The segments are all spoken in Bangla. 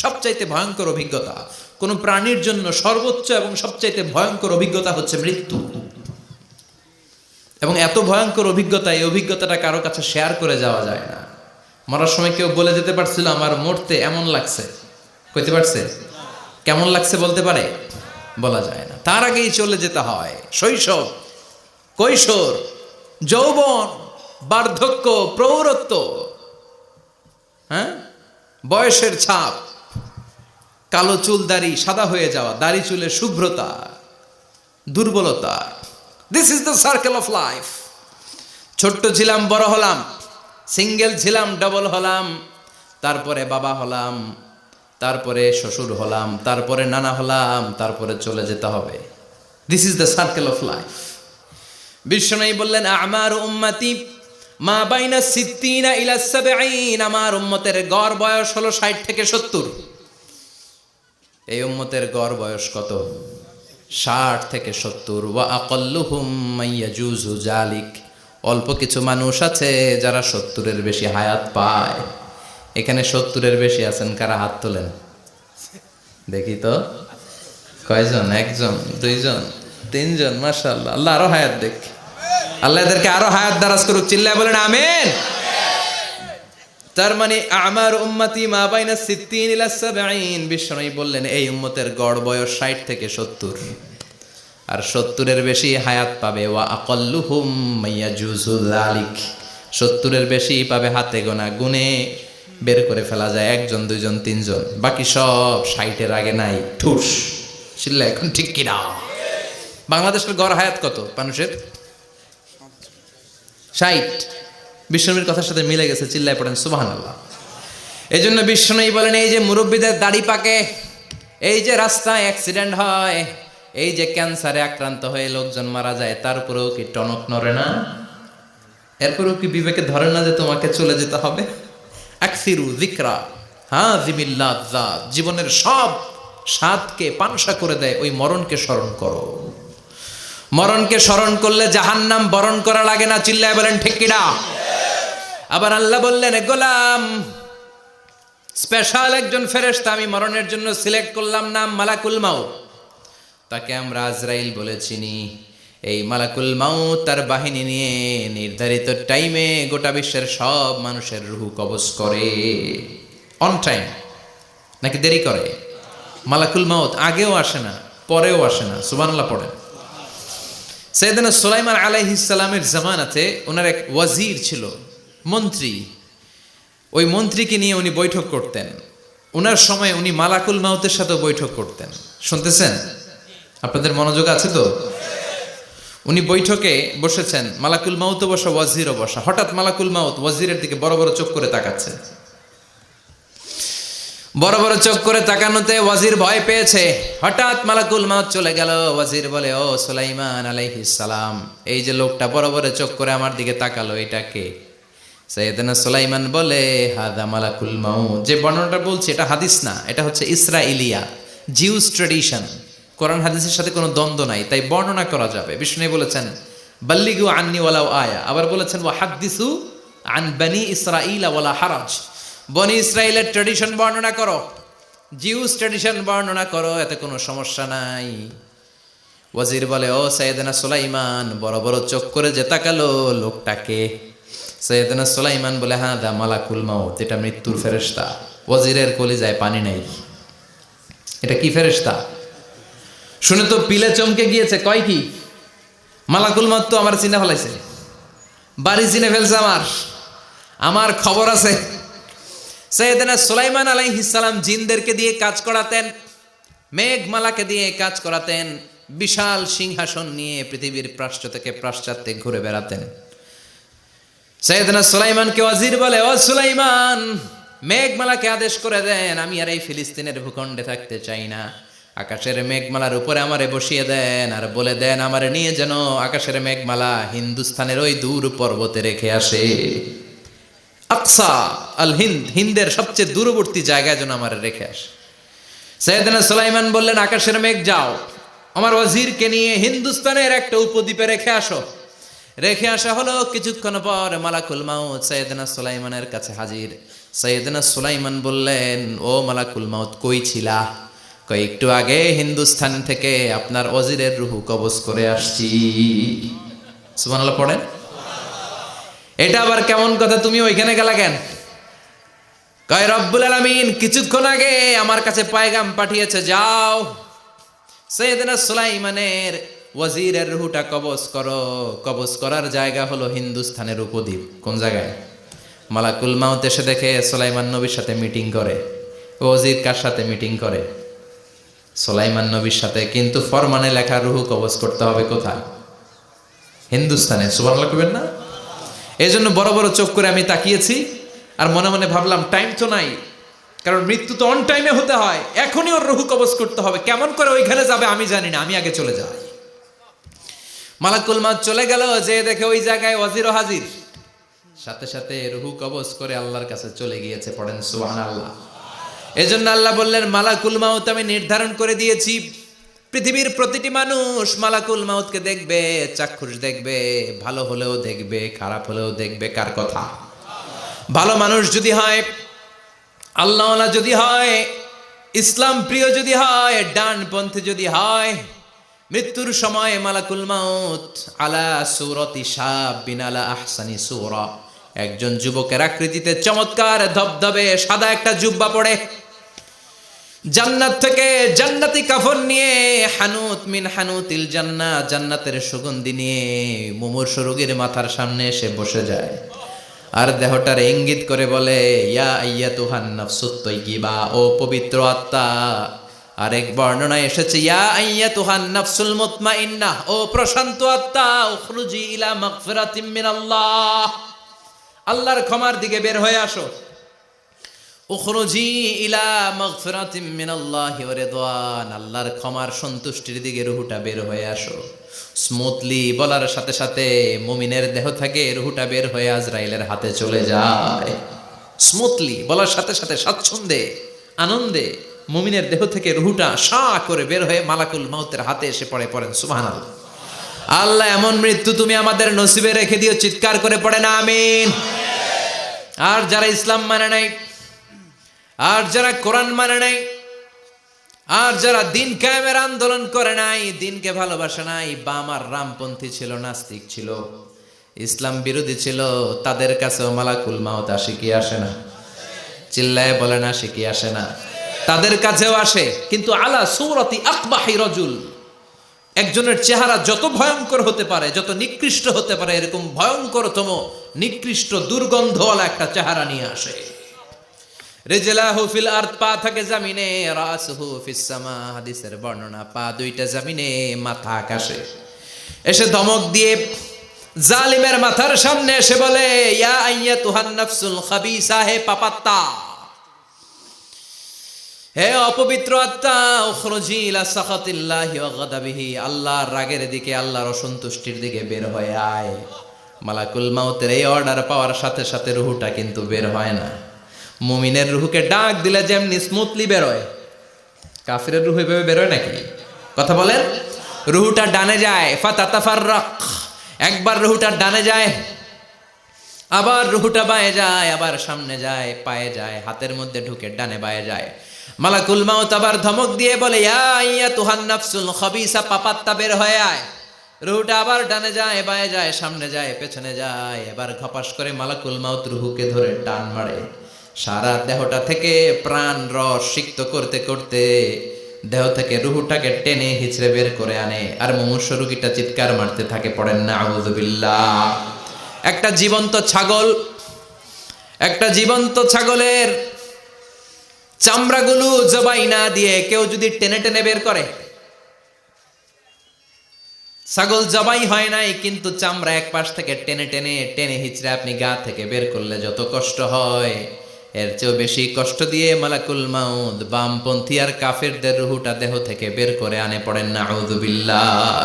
সবচাইতে ভয়ঙ্কর অভিজ্ঞতা, কোন প্রাণীর জন্য সর্বোচ্চ এবং সবচাইতে ভয়ঙ্কর অভিজ্ঞতা হচ্ছে মৃত্যু। এবং এত ভয়ঙ্কর অভিজ্ঞতা, এই অভিজ্ঞতাটা কারো কাছে শেয়ার করে যাওয়া যায় না। মরার সময় কেউ বলে যেতে পারছিল আমার মরতে এমন লাগছে, কইতে পারছে? কেমন লাগছে বলতে পারে? বলা যায় না। তার আগেই চলে যেতে হয় শৈশব, কৈশোর, যৌবন, বার্ধক্য, প্রৌঢ়ত্ব, হ্যাঁ, বয়সের ছাপ, কালো চুল দাড়ি সাদা হয়ে যাওয়া, দাড়ি চুলের শুভ্রতা, দুর্বলতা। This is the circle of life. ছোট্ট ছিলাম, বড় হলাম, সিঙ্গেল ছিলাম, ডাবল হলাম, তারপরে বাবা হলাম, তারপরে শ্বশুর হলাম, তারপরে নানা হলাম, তারপরে চলে যেতে হবে। This is the circle of life. বিশ্বনবী বললেন আমার উম্মতি মা বাইনা সিত্তিনা ইলা সাবঈন, আমার উম্মতের গড় বয়স হলো 60 থেকে 70। এই উম্মতের গড় বয়স কত? 60 থেকে 70। ওয়া আকাল্লুহুম মাইয়াজুজু জালিক, অল্প কিছু মানুষ আছে যারা 70-এর বেশি হায়াত পায়। এখানে 70-এর বেশি আছেন কারা? হাত তোলেন দেখি তো। কয়জন? একজন, দুইজন, তিনজন। মাশাআল্লাহ, আল্লাহ আরো হায়াত দেখ, আল্লাহ এদেরকে আরো হায়াত দারাজ করুক। চিল্লায় বলেন আমিন। তার মানে আমার উম্মতি মা বাইনা সিত্তিন ইলা সাবঈন, বিশ্বনবী বললেন এই উম্মতের গড় বয়স 60 থেকে 70, আর 70-এর বেশি হায়াত পাবে। ওয়া আকাল্লুহুম মাইয়াজুজু যালিক, 70-এর বেশি পাবে হাতে গোনা, গুনে বের করে ফেলা যায় একজন, দুইজন, তিনজন। বাকি সব 60-এর আগে নাই, ঠুস। চিল্লা এখন ঠিক কিনা? বাংলাদেশের গড় হায়াত কত মানুষের? 60। বিশ্বনবীর কথার সাথে মিলে গেছে। চিল্লায় পড়েন সুবহানাল্লাহ। এই জন্য বিশ্বনবী বলেন এই যে মুরব্বীদের দাড়ি পাকে, এই যে রাস্তায় অ্যাক্সিডেন্ট হয়, এই যে ক্যান্সারে আক্রান্ত হয়ে লোকজন মারা যায়, তারপরেও কি টনক নড়ে না? এরপরেও কি বিবেকে ধরে না যে তোমাকে চলে যেতে হবে? আকসিরু যিকরা হাযিমিল লাযযাত, জীবনের সব স্বাদকে পানসা করে দেয় ওই মরণকে স্মরণ করো। মরণকে স্মরণ করলে জাহান্নাম বরণ করা লাগে না। চিল্লায় বলেন ঠিক কিনা? আবার আল্লাহ বললেন গোলাম, স্পেশাল একজন ফেরেশতা আমি মরণের জন্য সিলেক্ট করলাম, নাম মালাকুল মাউত। তাকে আমরা আজরাইল বলে চিনি। এই মালাকুল মাউত তার বাহিনী নিয়ে নির্ধারিত টাইমে গোটা বিশ্বের সব মানুষের রূহ কবজ করে। অন টাইম নাকি দেরি করে? মালাকুল মাউত আগেও আসে না, পরেও আসে না। সুবহানাল্লাহ পড়েন। সাইয়েদনা সুলাইমান আলাইহিস সালামের জামানাতে ওনার এক ওয়াজির ছিল, মন্ত্রী। ওই মন্ত্রীকে নিয়ে উনি বৈঠক করতেন। ওনার সময় উনি মালাকুল মাউতের সাথে বৈঠক করতেন। শুনতেছেন? আপনাদের মনোযোগ আছে তো? উনি বৈঠকে বসেছেন, মালাকুল মাউতও বসা, ওয়াজিরও বসা। হঠাৎ মালাকুল মাউত ওয়াজিরের দিকে বড় বড় চোখ করে তাকাচ্ছে। বড় বড় চোখ করে তাকানোতে ওয়াজির ভয় পেয়েছে। হঠাৎ মালাকুল মাউত চলে গেল। ওয়াজির বলে ও সুলাইমান আলাইহিস সালাম, এই যে লোকটা বড় বড় চোখ করে আমার দিকে তাকালো, এটা কে? সাইয়েদনা সুলাইমান বলে হাদা মালাকুল মাউত। যে বর্ণনাটা বলছি এটা হাদিস না, এটা হচ্ছে ইসরাইলিয়া, জিউস ট্র্যাডিশন। কোরআন হাদিসের সাথে কোনো দ্বন্দ্ব নাই, তাই বর্ণনা করা যাবে। বিষ্ণু বলেছেন বাল্লিগু আন্নি ওয়ালাউ আয়া, আবার বলেছেন ওয়া হাদিসু আন বনি ইসরাইল ওয়ালা হারাজ। বনি ইসরাইলের ট্র্যাডিশন বর্ণনা করো, জিউস ট্র্যাডিশন বর্ণনা করো, এতে কোনো সমস্যা নাই। ওয়াজির বলে ও সাইয়েদনা সুলাইমান, বড় বড় চোখ করে যে তাকালো লোকটাকে? সাইয়েদনা সুলাইমান বলে হাদা মালাকুল মাউত, এটা মৃত্যুর ফেরেশতা। ওয়াজিরের কলিজায় পানি নাই। এটা কি ফেরেশতা? শুনে তো পিলে চমকে গিয়েছে। কয় কি? মালাকুল মাউত তো আমার চিনে ফেলাইছে, বাড়ি চিনে ফেলছে, আমার খবর আছে। সাইয়েদনা সুলাইমান আলাইহিস সালাম জিনদেরকে দিয়ে কাজ করাতেন, মেঘমালাকে দিয়ে কাজ করাতেন, বিশাল সিংহাসন নিয়ে পৃথিবীর প্রাচ্য থেকে পাশ্চাত্যে ঘুরে বেড়াতেন। সাইয়েদনা সুলাইমানকে ওয়াজির বলে ও সুলাইমান, মেঘমালাকে আদেশ করে দেন আমি আর এই ফিলিস্তিনের ভূখণ্ডে থাকতে চাই না। আকাশের মেঘমালার উপরে আমারে বসিয়ে দেন, আর বলে দেন আমারে নিয়ে যেন আকাশের মেঘমালা হিন্দুস্তানের ওই দূর পর্বতে রেখে আসে। আকসা আল হিন্দ, হিন্দের সবচেয়ে দূরবর্তী জায়গায় যেন আমার রেখে আসে। সাইয়েদনা সুলাইমান বললেন আকাশের মেঘ যাও, আমার ওয়াজিরকে নিয়ে হিন্দুস্তানের একটা উপদ্বীপে রেখে আসো। রেখে আসা হলো। কিছুক্ষণ পর মালাকুল মাউত সাইয়েদনা সুলাইমানের কাছে হাজির। সাইয়েদনা সুলাইমান বললেন, ও মালাকুল মাউত কই ছিলা? কই একটু আগে হিন্দুস্তান থেকে আপনার ওজিরের রুহু কবজ করে আসছি। সুবহানাল্লাহ পড়েন। এটা আবার কেমন কথা, তুমি ওইখানে গেলা কেন? কয় রব্বুল আলামিন কিছুক্ষণ আগে আমার কাছে পায়গাম পাঠিয়েছে, যাও সাইয়েদনা সুলাইমানের ওয়াজিরের রুহুটা কবজ করো। কবজ করার জায়গা হলো হিন্দুস্তানের উপদ্বীপ। কোন জায়গায়? মালাকুল মাউত এসে দেখে সুলাইমান নবীর সাথে মিটিং করে। ওয়াজির কার সাথে মিটিং করে? সুলাইমান নবীর সাথে। কিন্তু ফরমানে লেখা রুহু কবজ করতে হবে কোথায়? হিন্দুস্তানে। সুবহানাল্লাহ কইবেন না? এই জন্য বড় বড় চোখ করে আমি তাকিয়েছি আর মনে মনে ভাবলাম টাইম তো নাই, কারণ মৃত্যু তো অন টাইমে হতে হয়, এখনই ওর রুহু কবজ করতে হবে। কেমন করে ওইখানে যাবে আমি জানি না, আমি আগে চলে যাই। মালাকুল মাউত চলে গেল, যে দেখে ওই জায়গায় ওয়াজিরও হাজির। সাথে সাথে রুহু কবজ করে আল্লাহর কাছে চলে গিয়েছে। পড়েন সুবহানাল্লাহ। এজন্য আল্লাহ বললেন, মালাকুল মাউত আমি নির্ধারণ করে দিয়েছি, পৃথিবীর প্রতিটি মানুষ মালাকুল মাউতকে দেখবে, চাক্ষুষ দেখবে, ভালো হলেও দেখবে, খারাপ হলেও দেখবে। কার কথা? ভালো মানুষ যদি হয়, আল্লাহওয়ালা যদি হয়, ইসলাম প্রিয় যদি হয়, ডানপন্থী যদি হয়, মৃত্যুর সময় মালাকুল মাউত আলা সূরাতি শাবিন আলা আহসানি সূরা, একজন যুবকের আকৃতিতে চমৎকার ধবধবে সাদা একটা জুব্বা পরে, জান্নাত থেকে জান্নাতি কাফন নিয়ে, হানুত মিন হানুতিল জান্নাহ, জান্নাতের সুগন্ধি নিয়ে মুমূর্ষু রোগীর মাথার সামনে এসে বসে যায় আর দেহটার ইঙ্গিত করে বলে, ইয়া আইয়াতুহান নাফসুত তাইয়্যিবা, ও পবিত্র আত্মা। আরেক বর্ণনায় এসেছে, ইয়া আইয়াতুহান নাফসুল মুতমাইন্নাহ, ও প্রশান্ত আত্মা, উখরুজি ইলা মাগফিরাতিম মিনাল্লাহ, আল্লাহর ক্ষমার দিকে বের হয়ে আসো। উখরুজি ইলা মাগফিরাতিম মিনাল্লাহি ওয়া রিদওয়ান, আল্লাহর ক্ষমার সন্তুষ্টির দিকে রুহুটা বের হয়ে আসো। স্মুথলি বলার সাথে সাথে মুমিনের দেহ থেকে রুহুটা বের হয়ে আজরাইলের হাতে চলে যায়। স্মুথলি বলার সাথে সাথে স্বাচ্ছন্দ্যে আনন্দে মুমিনের দেহ থেকে রুহুটা সা করে বের হয়ে মালাকুল মাউতের হাতে এসে পড়ে। পড়েন সুবহানাল্লাহ। আল্লাহ এমন মৃত্যু তুমি আমাদের নসিবে রেখে দিও, চিৎকার করে পড়েন আমিন। আর যারা ইসলাম মানে নাই, আর যারা কোরআন মানে নাই, আর যারা দিন কায়েমের আন্দোলন করে নাই, দিনকে ভালোবাসে নাই, বাম আর রামপন্থী ছিল, নাস্তিক ছিল, ইসলাম বিরোধী ছিল, তাদের কাছেও মালাকুল মাউত আসে কি আসে না? চিল্লায় বলেন আসে কি আসে না? তাদের কাছেও আসে, কিন্তু আলা সূরাতি আকবাহি রাজুল, একজনের চেহারা যত ভয়ঙ্কর হতে পারে, যত নিকৃষ্ট হতে পারে, এরকম ভয়ঙ্করতম নিকৃষ্ট দুর্গন্ধওয়ালা একটা চেহারা নিয়ে আসে। রিজলাহু ফিল আরদ, পা থাকে জমিনে, রাসুহু ফিস সামা, হাদিসের বর্ণনা, পা দুইটা জমিনে, মাথা আকাশে। এসে ধমক দিয়ে জালিমের মাথার সামনে এসে বলে, ইয়া আইয়াতুহান নাফসুল খাবিসা, হে পাপাত্তা, হে অপবিত্র আত্মা, উখরুজি ইলা সাখাতিল্লাহি ওয়া গাদাবিহি, আল্লাহর রাগের দিকে, আল্লাহর অসন্তুষ্টির দিকে বের হয়ে আয়। মালাকুল মাউতের এই অর্ডার পাওয়ার সাথে সাথে রুহুটা কিন্তু বের হয় না। মুমিনের রুহুকে ডাক দিলে যেমনি স্মুথলি বেরোয়, কাফিরের রুহু এভাবে বেরোয় নাকি? কথা বলেন। রুহুটা ডানে যায়, ফাতাতাফাররাক, একবার রুহুটা ডানে যায়, আবার রুহুটা বায়ে যায়, আবার সামনে যায়, পায়ে যায়, হাতের মধ্যে ঢুকে ডানে বায়ে যায়। মালাকুল মাউত আবার ধমক দিয়ে বলে, ইয়া আইয়াতুহান নাফসুল খাবিসা, পাপাত্তা বের হয়ে আয়। রুহুটা আবার ডানে যায়, বায়ে যায়, সামনে যায়, পেছনে যায়। এবার ঘপাস করে মালাকুল মাউত রুহুকে ধরে টান মারে। সারা দেহটা থেকে প্রাণ রস সিক্ত করতে করতে দেহ থেকে রুহুটাকে টেনে হিচড়ে বের করে আনে। আর মুমূর্ষু রোগীটা চিৎকার মারতে থাকে। পড়েন না আউযু বিল্লাহ। একটা জীবন্ত ছাগলের চামড়াগুলো জবাই না দিয়ে কেউ যদি টেনে টেনে বের করে, ছাগল জবাই হয় নাই কিন্তু চামড়া এক পাশ থেকে টেনে টেনে টেনে হিচড়ে আপনি গা থেকে বের করলে যত কষ্ট হয়, এর চেয়েও বেশি কষ্ট দিয়ে মালাকুল মাউত বামপন্থী আর কাফেরদের রুহুটা দেহ থেকে বের করে আনে। পড়েন না আউযু বিল্লাহ।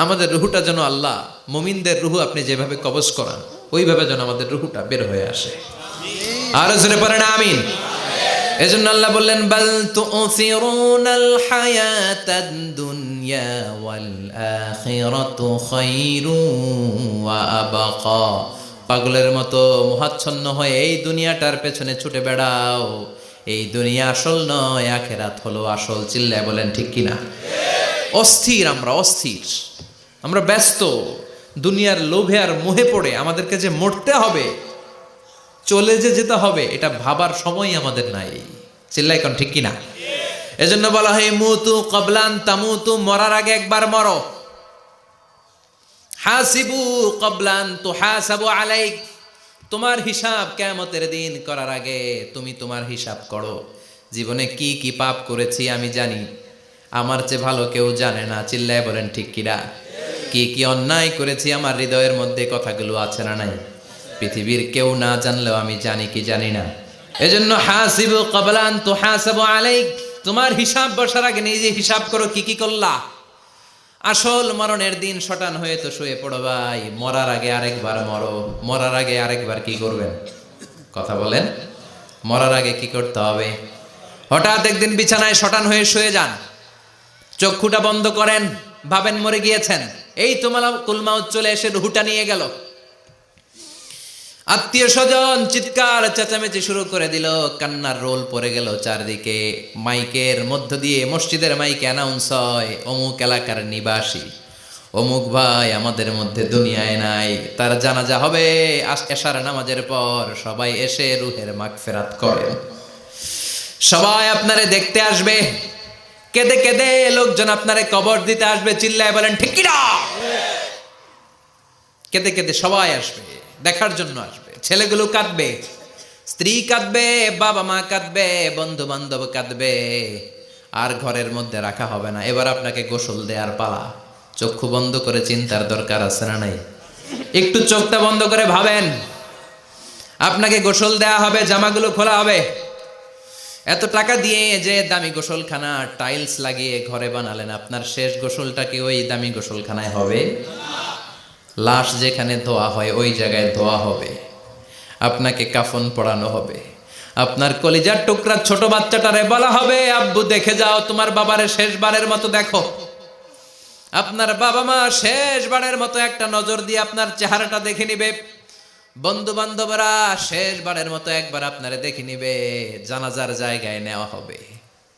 আমাদের রুহুটা যেন আল্লাহ, মুমিনদের রুহু আপনি যেভাবে কবজ করান, ওইভাবে যেন আমাদের রুহুটা বের হয়ে আসে। আর জোরে পড়েন আমিন। এজন্য আল্লাহ বললেন, বাল তুসিরুনাল হায়াতাদ দুনিয়া ওয়াল আখিরাতু খায়রুন ওয়া আবকা, পাগলের মতো মোহাচ্ছন্ন হয়ে এই দুনিয়াটার পেছনে ছুটে বেড়াও। এই দুনিয়া আসল নয়, আখেরাত হলো আসল। চিল্লায় বলেন ঠিক কিনা? অস্থির, আমরা অস্থির, আমরা ব্যস্ত দুনিয়ার লোভে আর মোহে পড়ে। আমাদেরকে যে মরতে হবে, চলে যে যেতে হবে, এটা ভাবার সময় আমাদের নাই। চিল্লাই কোন ঠিক কিনা? এজন্য বলা হয় মুতু ক্বাবলান তামুতু, মরার আগে একবার মরো। হাসিবু ক্বাবলান তুহাসাবু আলাইক, তোমার হিসাব কিয়ামতের দিন করার আগে তুমি তোমার হিসাব করো। জীবনে কি কি পাপ করেছি আমি জানি, আমার চেয়ে ভালো কেউ জানে না। চিল্লায় বলেন ঠিক কিনা? কি কি অন্যায় করেছি আমার হৃদয়ের মধ্যে কথাগুলো আছে না নাই? পৃথিবীর কেউ না জানলেও আমি জানি কি জানি না। এজন্য হাসিবু ক্বাবলান তুহাসাবু আলাইক, তোমার হিসাব বসার আগে নিজে হিসাব করো কি কি করলা। আসল মরণের দিন শটান হয়ে তো শুয়ে পড়ো ভাই। মরার আগে আরেকবার মরো। মরার আগে আরেকবার কি করবেন? কথা বলেন। মরার আগে কি করতে হবে? হঠাৎ একদিন বিছানায় শটান হয়ে শুয়ে যান, চক্ষুটা বন্ধ করেন, ভাবেন মরে গিয়েছেন। এই তো মালাকুল মাউত চলে এসে রুহুটা নিয়ে গেল। আত্মীয় স্বজন চিৎকার চেঁচামেচি শুরু করে দিল, কান্নার রোল পড়ে গেল চারদিকে। মাইকের মধ্য দিয়ে, মসজিদের মাইকে অ্যানাউন্স হয়, অমুক এলাকার নিবাসী অমুক ভাই আমাদের মধ্যে দুনিয়ায় নাই, তার জানাজা হবে এশার নামাজের পর। সবাই এসে রুহের মাগফিরাত করেন। সবাই আপনারে দেখতে আসবে, কেঁদে কেঁদে লোকজন আপনারে কবর দিতে আসবে। চিল্লায় বলেন ঠিক কিনা? কেঁদে কেঁদে সবাই আসবে, দেখার জন্য আসবে। ছেলেগুলো কাঁদবে, স্ত্রী কাঁদবে, বাবা মা কাঁদবে, বন্ধু বান্ধব কাঁদবে। আর ঘরের মধ্যে রাখা হবে না। এবার আপনাকে গোসল দেওয়ার পালা। চক্ষু বন্ধ করে চিন্তার দরকার আছে না নাই? একটু চোখটা বন্ধ করে ভাবেন, আপনাকে গোসল দেয়া হবে, জামাগুলো খোলা হবে। এত টাকা দিয়ে যে দামি গোসলখানা টাইলস লাগিয়ে ঘরে বানালেন, আপনার শেষ গোসলটা কি ওই দামি গোসলখানায় হবে? লাশ যেখানে ধোয়া হয় ওই জায়গায় ধোয়া হবে। আপনাকে কাফন পরানো হবে। আপনার কলিজার টুকরা ছোট বাচ্চাটারে বলা হবে, আব্বু দেখে যাও তোমার বাবারে শেষবারের মতো দেখো। আপনার বাবা মা শেষবারের মতো একটা নজর দিয়ে আপনার চেহারাটা দেখে নিবে। বন্ধু বান্ধবরা শেষবারের মতো একবার আপনারে দেখে নিবে। জানাজার জায়গায় নেওয়া হবে।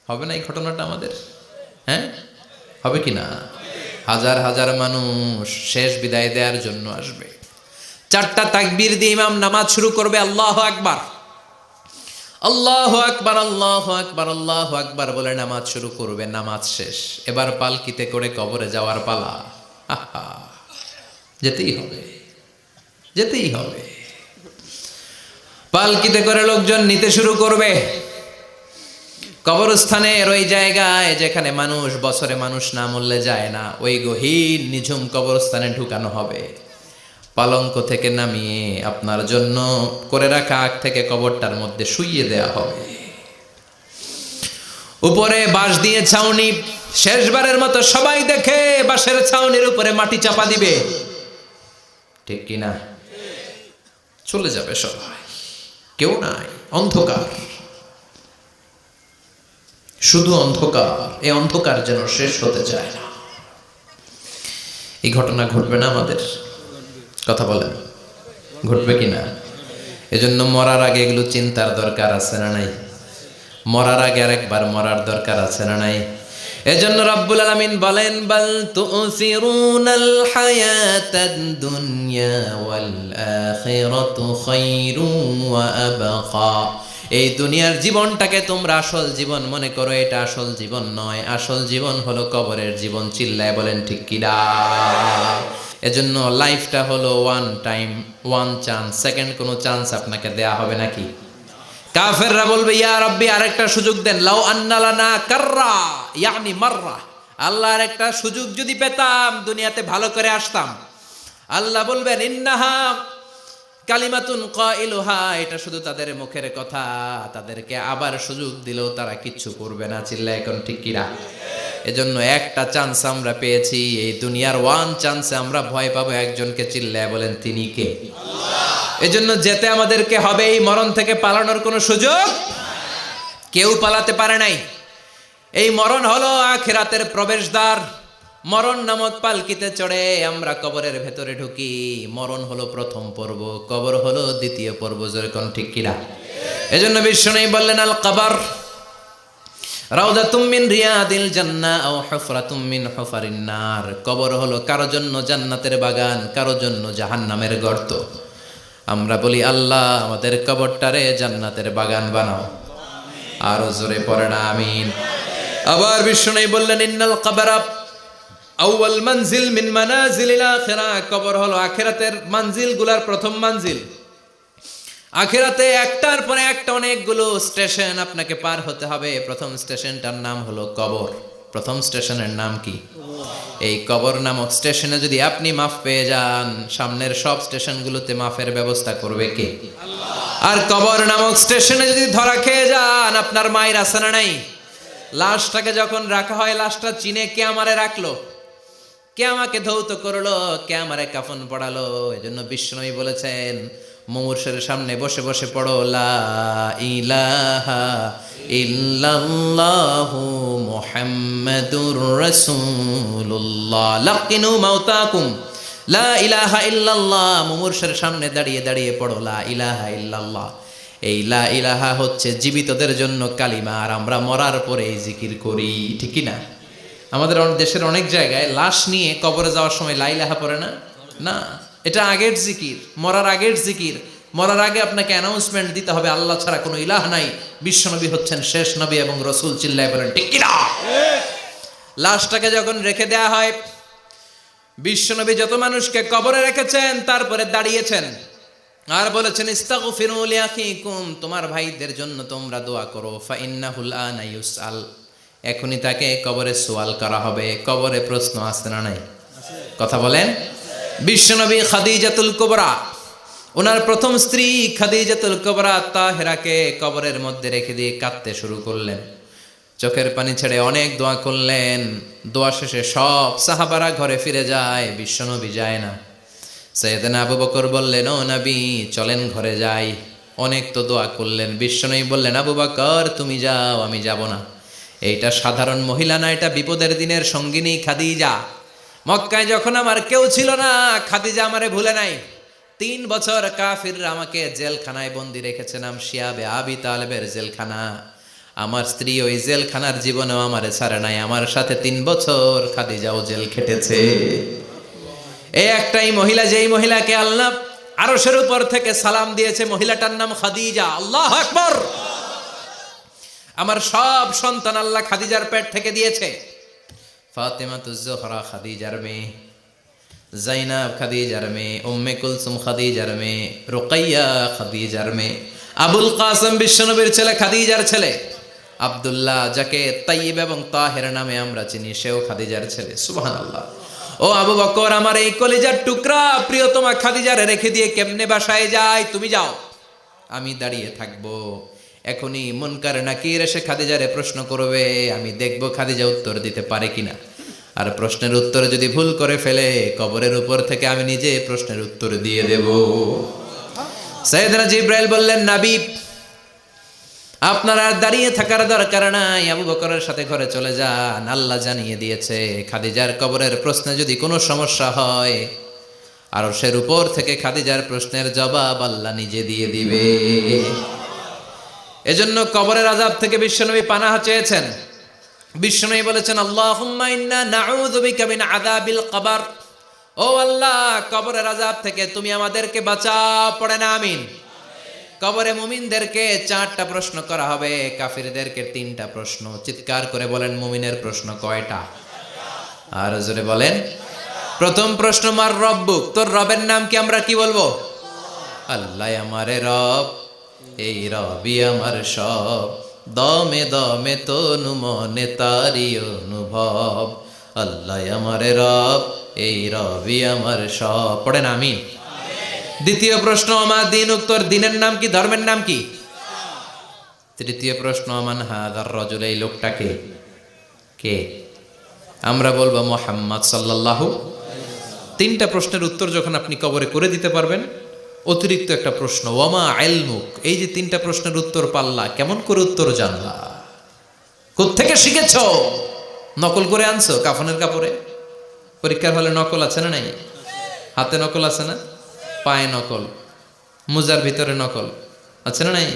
হবে না এই ঘটনাটা আমাদের? হ্যাঁ, হবে কি না? হাজার হাজার মানুষ শেষ বিদায় দেওয়ার জন্য আসবে। চারটা তাকবীর দিয়ে ইমাম নামাজ শুরু করবে। আল্লাহু আকবার, আল্লাহু আকবার, আল্লাহু আকবার, আল্লাহু আকবার বলে নামাজ শুরু করবে। নামাজ শেষ। এবার পালকিতে করে কবরে যাওয়ার পালা। আহা, যেতেই হবে, যেতেই হবে। পালকিতে করে লোকজন নিতে শুরু করবে। কবরস্থানের ওই জায়গায় যেখানে মানুষ বছরে মানুষ না মরলে যায় না, ওই গহীন নিঝুম কবরস্থানে ঢুকানো হবে। পালঙ্ক থেকে নামিয়ে আপনার জন্য করে রাখা আগ থেকে কবরটার মধ্যে শুইয়ে দেয়া হবে। উপরে বাঁশ দিয়ে ছাউনি। শেষবারের মতো সবাই দেখে বাঁশের ছাউনির উপরে মাটি চাপা দিবে। ঠিক কিনা? চলে যাবে সবাই, কেউ নাই, অন্ধকার, শুধু অন্ধকার। এই অন্ধকার যেন শেষ হতে চায় না। এই ঘটনা ঘটবে না আমাদের? কথা বলেন, ঘটবে কিনা? এজন্য মরার আগে এগুলো চিন্তার দরকার আছে না নাই? মরার আগে আরেকবার মরার দরকার আছে না নাই? এজন্য রব্বুল আলামিন বলেন, বাল তুসিরুনাল হায়াতাদ দুনিয়া ওয়াল আখিরাতু খায়রুন ওয়া আবকা। এই দুনিয়ার জীবনটাকে তোমরা আসল জীবন মনে করো, এটা আসল জীবন নয়। আসল জীবন হলো কবরের জীবন। চিল্লায় বলেন ঠিক কিনা? এজন্য লাইফটা হলো one time, one chance. Second কোনো চান্স আপনাকে দেয়া হবে নাকি? কাফেররা বলবে, ইয়া রাব্বি আরেকটা সুযোগ দেন। লাউ আন্না লানা কাররা ইয়ানি মাররা, আল্লাহর একটা সুযোগ যদি পেতাম দুনিয়াতে ভালো করে আসতাম। আল্লাহ বলবেন, ইন্নাহা কালিমাতুন কাইলুহা, এটা শুধু তাদের মুখের কথা। তাদেরকে আবার সুযোগ দিলেও তারা কিচ্ছু করবে না। চিল্লায় এখন ঠিক কিনা? এজন্য একটা চান্স আমরা পেয়েছি, এই দুনিয়ার ওয়ান চান্সে আমরা ভয় পাবো একজনকে। চিল্লায় বলেন তিনি কে? এজন্য যেতে আমাদেরকে হবে। এই মরণ থেকে পালানোর কোনো সুযোগ কেউ পালাতে পারে নাই। এই মরণ হলো আখিরাতের প্রবেশদ্বার। মরণ নামক পালকিতে চড়ে আমরা কবরের ভেতরে ঢুকি। মরণ হলো প্রথম পর্ব, কবর হলো দ্বিতীয় পর্ব। যেরকম ঠিক কিনা? এজন্য বিশ্বনবী বললেন, আল কবর রাউদাতুম মিন রিয়াদিল জান্নাহ আও হুফরাতুম মিন হুফারিন নার। কবর হলো কারো জন্য জান্নাতের বাগান, কারো জন্য জাহান্নামের গর্ত। আমরা বলি, আল্লাহ আমাদের কবরটারে জান্নাতের বাগান বানাও। আরো জোরে পড়েন আমিন। আবার বিশ্বনবী বললেন, ইন্নাল কবরা আউয়াল মানজিল মিন মানাজিলিল আখিরাহ। কবর হলো আখিরাতের মানজিলগুলোর প্রথম মানজিল। আখিরাতে একটার পরে একটা অনেকগুলো স্টেশন আপনাকে পার হতে হবে। প্রথম স্টেশনটার নাম হলো কবর। প্রথম স্টেশনের নাম কি? এই কবর নামক স্টেশনে যদি আপনি মাফ পেয়ে যান, সামনের সব স্টেশনগুলোতে মাফের ব্যবস্থা করবে কে? আল্লাহ। আর কবর নামক স্টেশনে যদি ধরা খেয়ে যান, আপনার মায়ের আছে না নাই? লাশটাকে যখন রাখা হয়, লাশটা চিনে কে আমারে রাখলো, কে আমাকে ধৌত করলো, কে আমারে কাফন পড়ালো। এজন্য বিশ্বনবী বলেছেন, মুমূর্ষের সামনে বসে বসে পড়ো, লা ইলাহা ইল্লাল্লাহু মুহাম্মাদুর রাসূলুল্লাহ। লাকিনু মাউতাকুম লা ইলাহা ইল্লাল্লাহ। মুমূর্ষের সামনে দাঁড়িয়ে দাঁড়িয়ে পড়ো, লা ইলাহা ইল্লাল্লাহ। এই লা ইলাহা হচ্ছে জীবিতদের জন্য কালিমা, আর আমরা মরার পরে এই জিকির করি। ঠিক কি না? আমাদের দেশের অনেক জায়গায় লাশ নিয়ে কবরে যাওয়ার সময় লা ইলাহা পড়ে না। না, এটা আগের জিকির, মরার আগের জিকির। মরার আগে আপনাকে অ্যানাউন্সমেন্ট দিতে হবে, আল্লাহ ছাড়া কোনো ইলাহ নাই, বিশ্বনবী হচ্ছেন শেষ নবী এবং রসুল। চিল্লায় বলেন ঠিক কি না? লাশটাকে যখন রেখে দেয়া হয়, বিশ্বনবী যত মানুষকে কবরে রেখেছেন তারপরে দাঁড়িয়েছেন আর বলেছেন, ইস্তাগফিরু লিআখিকুম, তোমার ভাইদের জন্য তোমরা দোয়া করো। ফাইন্নাহুল আনা ইউসআল, এখনই তাকে কবরে সওয়াল করা হবে। কবরে প্রশ্ন আসছে না নাই? কথা বলেন। বিশ্বনবী খাদিজাতুল কুবরা, ওনার প্রথম স্ত্রী খাদিজাতুল কুবরা তাহেরাকে কবরের মধ্যে রেখে দিয়ে কাঁদতে শুরু করলেন। চোখের পানি ছেড়ে অনেক দোয়া করলেন। দোয়া শেষে সব সাহাবারা ঘরে ফিরে যায়, বিশ্বনবী যায় না। সাইয়েদনা আবু বকর বললেন, ও নবী চলেন ঘরে যাই। অনেক তো দোয়া করলেন। বিশ্বনবী বললেন, আবু বকর তুমি যাও, আমি যাব না। এইটা সাধারণ মহিলা না, এটা বিপদের দিনের সঙ্গিনী খাদিজা। মক্কায় যখন আমার কেউ ছিল না, খাদিজা আমারে ভুলে নাই। 3 বছর কাফিররা আমাকে জেলখানায় বন্দি রেখেছে, নাম শিয়াবে আবি তালেবের জেলখানা। আমার স্ত্রী ওই জেলখানার জীবনেও আমারে ছাড়ে নাই। আমার সাথে 3 বছর খাদিজাও জেল খেটেছে। এই একটাই মহিলা, যেই মহিলাকে আল্লাহ আরশের উপর থেকে সালাম দিয়েছে, মহিলাটার নাম খাদিজা। আল্লাহু আকবার। আমার সব সন্তান আল্লাহ খাদিজার পেট থেকে দিয়েছে। ফাতেমাতুজ জোহরা খাদিজার মেয়ে, জাইনাব খাদিজার মেয়ে, উম্মে কুলসুম খাদিজার মেয়ে, রুকাইয়া খাদিজার মেয়ে, আবুল কাসেম বিশ্বনবীর ছেলে খাদিজার ছেলে, আব্দুল্লাহ যাকে তাইয়্যিব এবং তাহের নামে আমরা চিনি, সেও খাদিজার ছেলে। সুবহানাল্লাহ। ও আবু বকর, আমার এই কলিজার টুকরা প্রিয়তমা খাদিজারে রেখে দিয়ে কেমনে বাসায় যায়? তুমি যাও, আমি দাঁড়িয়ে থাকবো। এখনই মুনকার নাকির এসে খাদিজারে প্রশ্ন করবে, আমি দেখবো খাদিজা উত্তর দিতে পারে কিনা। আর প্রশ্নের উত্তর যদি ভুল করে ফেলে, কবরের উপর থেকে আমি নিজে প্রশ্নের উত্তর দিয়ে দেব। সাইয়েদনা জিবরাইল বললেন, নবী আপনার আর দাঁড়িয়ে থাকার দরকার নাই, আবু বকরের সাথে ঘরে চলে যান। আল্লাহ জানিয়ে দিয়েছে, খাদিজার কবরের প্রশ্নে যদি কোনো সমস্যা হয়, আরশের উপর থেকে খাদিজার প্রশ্নের জবাব আল্লাহ নিজে দিয়ে দিবে। এজন্য কবরের আযাব থেকে বিশ্বনবী পানাহ চেয়েছেন। বিশ্বনবী বলেছেন, আল্লাহুম্মা ইন্না নাউযু বিকা মিন আযাবিল কবর। ও আল্লাহ, কবরের আযাব থেকে তুমি আমাদেরকে বাঁচাও। পড়েন আমিন। কবরে মুমিনদেরকে 4টা প্রশ্ন করা হবে, কাফিরদেরকে 3টা প্রশ্ন। চিৎকার করে বলেন, মুমিনের প্রশ্ন কয়টা? আর জোরে বলেন। প্রথম প্রশ্ন, মার রব্বুক, তোর রবের নাম কি? আমরা কি বলবো? আল্লাহ আমারে রব, এই রবি আমার সব, দমে দমে তনু মনে তারি অনুভব। আল্লাহ আমারে রব, এই রবি আমার সব। পড়েন আমিন। দ্বিতীয় প্রশ্ন, আমার দিন, উত্তর দিনের নাম কি? ধর্মের নাম কি? তৃতীয় প্রশ্ন, আমান হাদার রাজুল, এই লোকটাকে কে? আমরা বলবো মুহাম্মদ সাল্লাল্লাহু। 3টা প্রশ্নের উত্তর যখন আপনি কবরে করে দিতে পারবেন, অতিরিক্ত একটা প্রশ্ন, ওয়ামা ইলমুক, এই যে 3টা প্রশ্নের উত্তর পাল্লা, কেমন করে উত্তর জানলা? কোত্থেকে শিখেছ? নকল করে আনছো কাফনের কাপড়ে? পরীক্ষার হলে নকল আছে না নাই? হাতে নকল আছে না? পায়ে নকল, মোজার ভিতরে নকল আছে না নাই?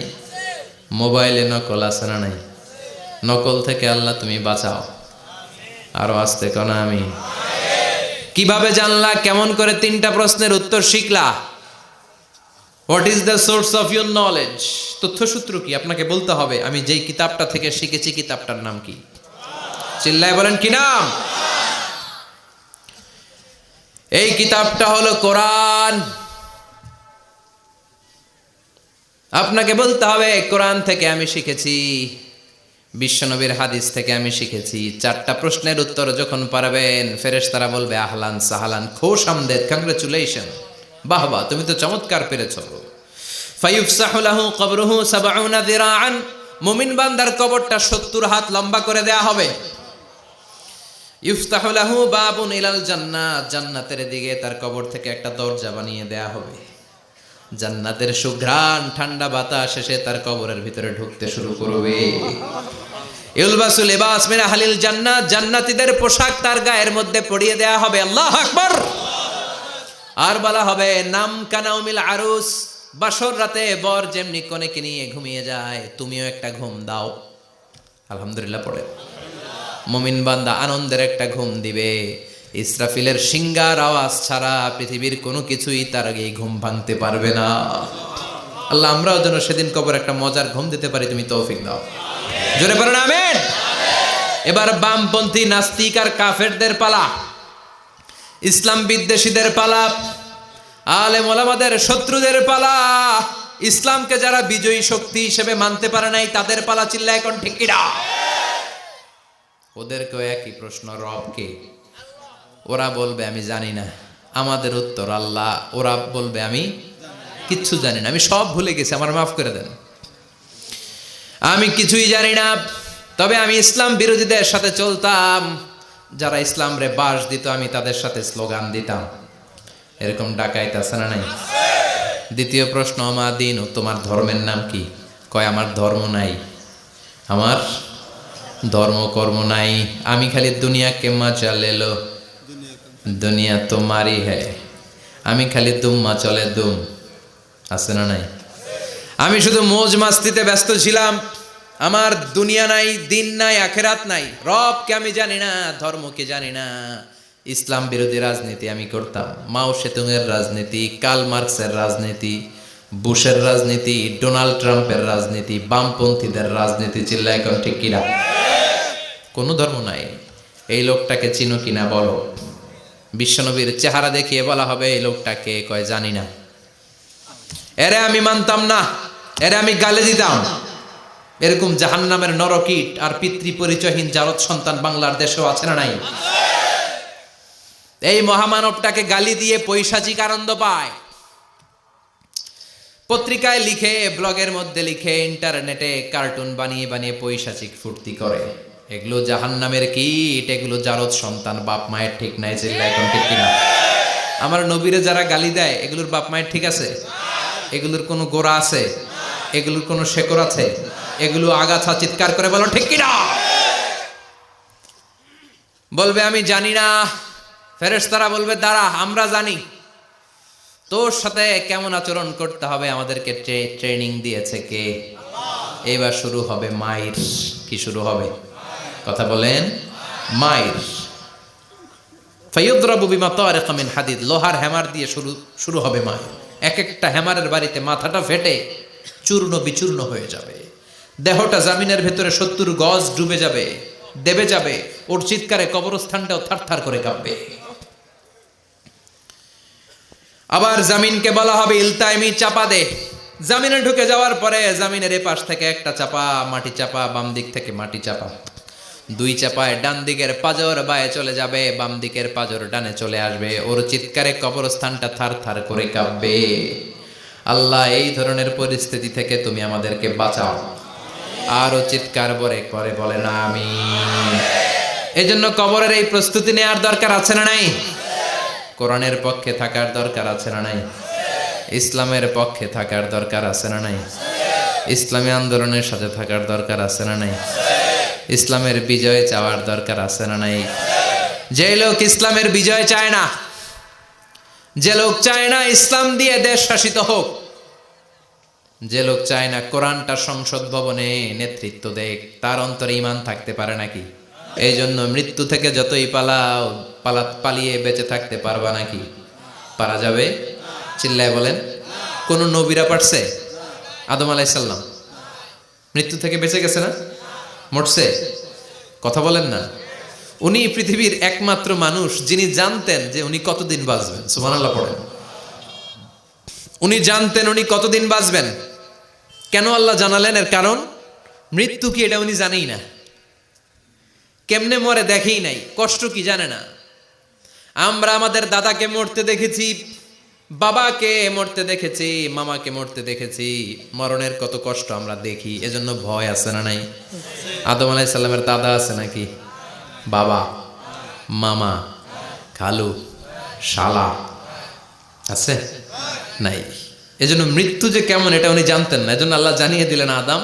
মোবাইলে নকল আছে না নাই? নকল থেকে আল্লাহ তুমি বাঁচাও। আরো আসতে কোন আমি। কিভাবে জানলা? কেমন করে? 3টা প্রশ্নের উত্তর শিখলা। What is the source of your knowledge? তথ্যসূত্র কি? আপনাকে বলতে হবে আমি যেই কিতাবটা থেকে শিখেছি কিতাবটার নাম কি? চিল্লায় বলেন কি নাম? এই কিতাবটা হলো কোরআন। আপনাকে বলতে হবে কোরআন থেকে আমি শিখেছি, বিশ্বনবীর হাদিস থেকে আমি শিখেছি। 4টা প্রশ্নের উত্তর যখন পারবেন, ফেরেশতারা বলবে আহলান সাহালান, খোশ আমদেদ, কংগ্রেচুলেশন, বাহ বাহ, তুমি তো চমৎকার পেরেছো। ফায়ুফসাহু লাহু কবরুহু 70 যিরাআন, মুমিন বান্দার কবরটা 70 হাত লম্বা করে দেয়া হবে। ইফতাহু লাহু বাবুন ইলাল জান্নাত, জান্নাতের দিকে তার কবর থেকে একটা দরজা বানিয়ে দেয়া হবে। জান্নাতের সুঘ্রাণ ঠান্ডা বাতাস এসে তার কবরের ভিতরে ঢুকতে শুরু করবে। ইলবাসু লিবাস মিন আহলিল জান্নাত, জান্নাতীদের পোশাক তার গায়ের মধ্যে পরিয়ে দেয়া হবে। আল্লাহু আকবার। আর বলা হবে নাম কানাউমিল আরুস, বাসর রাতে বর যেমনি কনেকে নিয়ে ঘুমিয়ে যায়, তুমিও একটা ঘুম দাও। আলহামদুলিল্লাহ পড়ে মুমিন বান্দা আনন্দের একটা ঘুম দিবে। ইসরাফিলের সিংগার আওয়াজ ছাড়া পৃথিবীর কোনো কিছুই তার আগে ঘুম ভাঙতে পারবে না। আল্লাহ আমরাও যেন সেদিন কবর একটা মজার ঘুম দিতে পারি, তুমি তৌফিক দাও। জোরে পড়েন আমিন। এবার বামপন্থী নাস্তিক আর কাফেরদের পালা, ইসলাম বিদ্বেষীদের পালা, আলেম ওলামাদের শত্রুদের পালা, ইসলামকে যারা বিজয়ী শক্তি হিসেবে মানতে পারে নাই তাদের পালা। চিল্লায় এখন ঠিক কিনা? ওদেরকেও একই প্রশ্ন, রব কে? ওরা বলবে আমি জানি না। আমাদের উত্তর আল্লাহ। ওরা বলবে আমি কিচ্ছু জানি না, আমি সব ভুলে গেছি, আমার মাফ করে দেন, আমি কিছুই জানি না। তবে আমি ইসলাম বিরোধীদের সাথে চলতাম, যারা ইসলাম রে বাস দিত আমি তাদের সাথে স্লোগান দিতাম। এরকম ডাকাইত আছে না নাই? দ্বিতীয় প্রশ্ন, আমা দিন, তোমার ধর্মের নাম কি? কয় আমার ধর্ম নাই, আমার ধর্ম কর্ম নাই, আমি খালি দুনিয়াকে মজা লেলো, দুনিয়া তোমারই হ্যায়, আমি খালি দুম্মা চলে দুম। আছে না নাই? আমি শুধু মৌজ মাস্তিতে ব্যস্ত ছিলাম, আমার দুনিয়া নাই, দিন নাই, আখেরাত নাই, রবকে আমি জানি না, ধর্মকে জানি না। ইসলাম বিরোধী রাজনীতি আমি করতাম, মাও সেতুংয়ের রাজনীতি, কার্ল মার্কসের রাজনীতি, বুশের রাজনীতি, ডোনাল্ড ট্রাম্পের রাজনীতি, বামপন্থীদের রাজনীতি। চিল্লা এখন ঠিক কিনা? কোনো ধর্ম নাই। এই লোকটাকে চিনো কিনা বলো। বিশ্বনবীর চেহারা দেখিয়ে বলা হবে এই লোকটাকে, কয় জানি না। এরে আমি মানতাম না, এরে আমি গালে দিতাম। এরকম জাহান্নামের নরকীট আর পিতৃ পরিচয়হীন জারদ সন্তান বাংলার দেশেও আছে না নাই? এই মহামানবটাকে গালি দিয়ে পৈশাচিক আনন্দ পায়। পত্রিকায় লিখে, ব্লগের মধ্যে লিখে, ইন্টারনেটে কার্টুন বানিয়ে বানিয়ে পৈশাচিক ফুর্তি করে। এগুলো জাহান্নামের কীট, এগুলো জারদ সন্তান, বাপ মায়ের ঠিক নাই। চিল্লা এখন ঠিক কিনা? আমার নবীরে যারা গালি দেয় এগুলোর বাপ মায়ের ঠিক আছে? এগুলোর কোনো গোড়া আছে? এগুলোর কোনো শেকড় আছে? এগুলো আগাছা। চিৎকার করে বলো ঠিক কিনা? বলবে আমি জানি না। ফেরেশতারা বলবে দাঁড়া, আমরা জানি। তোর সাথে কেমন আচরণ করতে হবে আমাদেরকে ট্রেনিং দিয়েছে কে? এবার শুরু হবে মাইর। কি শুরু হবে? কথা বলেন, মাইর। ফায়ুদরাবু বিমা তারিকা মিন হাদিদ, লোহার হ্যামার দিয়ে শুরু হবে মাইর। এক একটা হ্যামারের বাড়িতে মাথাটা ফেটে চূর্ণ বিচূর্ণ হয়ে যাবে, দেহটা জামিনের ভেতরে 70 গজ ডুবে যাবে, দেবে যাবে। ওর চিৎকারে কবরস্থানটাও থারথার করে কাঁপবে। আবার জামিনকে বলা হবে ইলতাইমি, চাপা দে। জামিনে ঢুকে যাওয়ার পরে জামিনের এ পাশ থেকে একটা চাপা, মাটি চাপা, বাম দিক থেকে মাটি চাপা, 2 চাপায় ডান দিকের পাজর বায়ে চলে যাবে, বাম দিকের পাজর ডানে চলে আসবে। ওর চিৎকারে কবরস্থানটা থার থার করে কাঁপবে। আল্লাহ এই ধরনের পরিস্থিতি থেকে তুমি আমাদেরকে বাঁচাও। আরো চিৎকার করে বলে না আমিন। এজন্য কবরের এই প্রস্তুতি নেওয়ার দরকার আছে না নাই? কোরআনের পক্ষে থাকার দরকার আছে না নাই? ইসলামের পক্ষে থাকার দরকার আছে না নাই? ইসলামী আন্দোলনের সাথে থাকার দরকার আছে না নাই? ইসলামের বিজয় চাওয়ার দরকার আছে না নাই? যে লোক ইসলামের বিজয় চায় না, যে লোক চায় না ইসলাম দিয়ে দেশ শাসিত হোক, যে লোক চায় না কোরআনটা সংসদ ভবনে নেতৃত্ব দেখ, তার অন্তরে ঈমান থাকতে পারে নাকি? এই জন্য মৃত্যু থেকে যতই পালিয়ে বেঁচে থাকতে পারবা নাকি? পারা যাবে? চিল্লায় বলেন। কোন নবীরা পারছে? আদম আলাইহিস সালাম মৃত্যু থেকে বেঁচে গেছে না? মরছে? কথা বলেন না। উনি পৃথিবীর একমাত্র মানুষ যিনি জানতেন যে উনি কতদিন বাঁচবেন। সুবহানাল্লাহ পড়েন। উনি জানতেন উনি কতদিন বাঁচবেন। কেন আল্লাহ জানালেন? এর কারণ মৃত্যু কি এটা উনি জানেই না, কেমনে মরে দেখেই নাই, কষ্ট কি জানে না। আমরা আমাদের দাদাকে মরতে দেখেছি, বাবাকে মরতে দেখেছি, মামাকে মরতে দেখেছি, মরণের কত কষ্ট আমরা দেখি, এজন্য ভয় আছে না নাই? আদম আলাইহিস সালামের দাদা আছে নাকি? বাবা, মামা, খালু, শালা আছে? নাই। এজন্য মৃত্যু যে কেমন এটা উনি জানতেন না। এজন্য আল্লাহ জানিয়ে দিলেন, আদম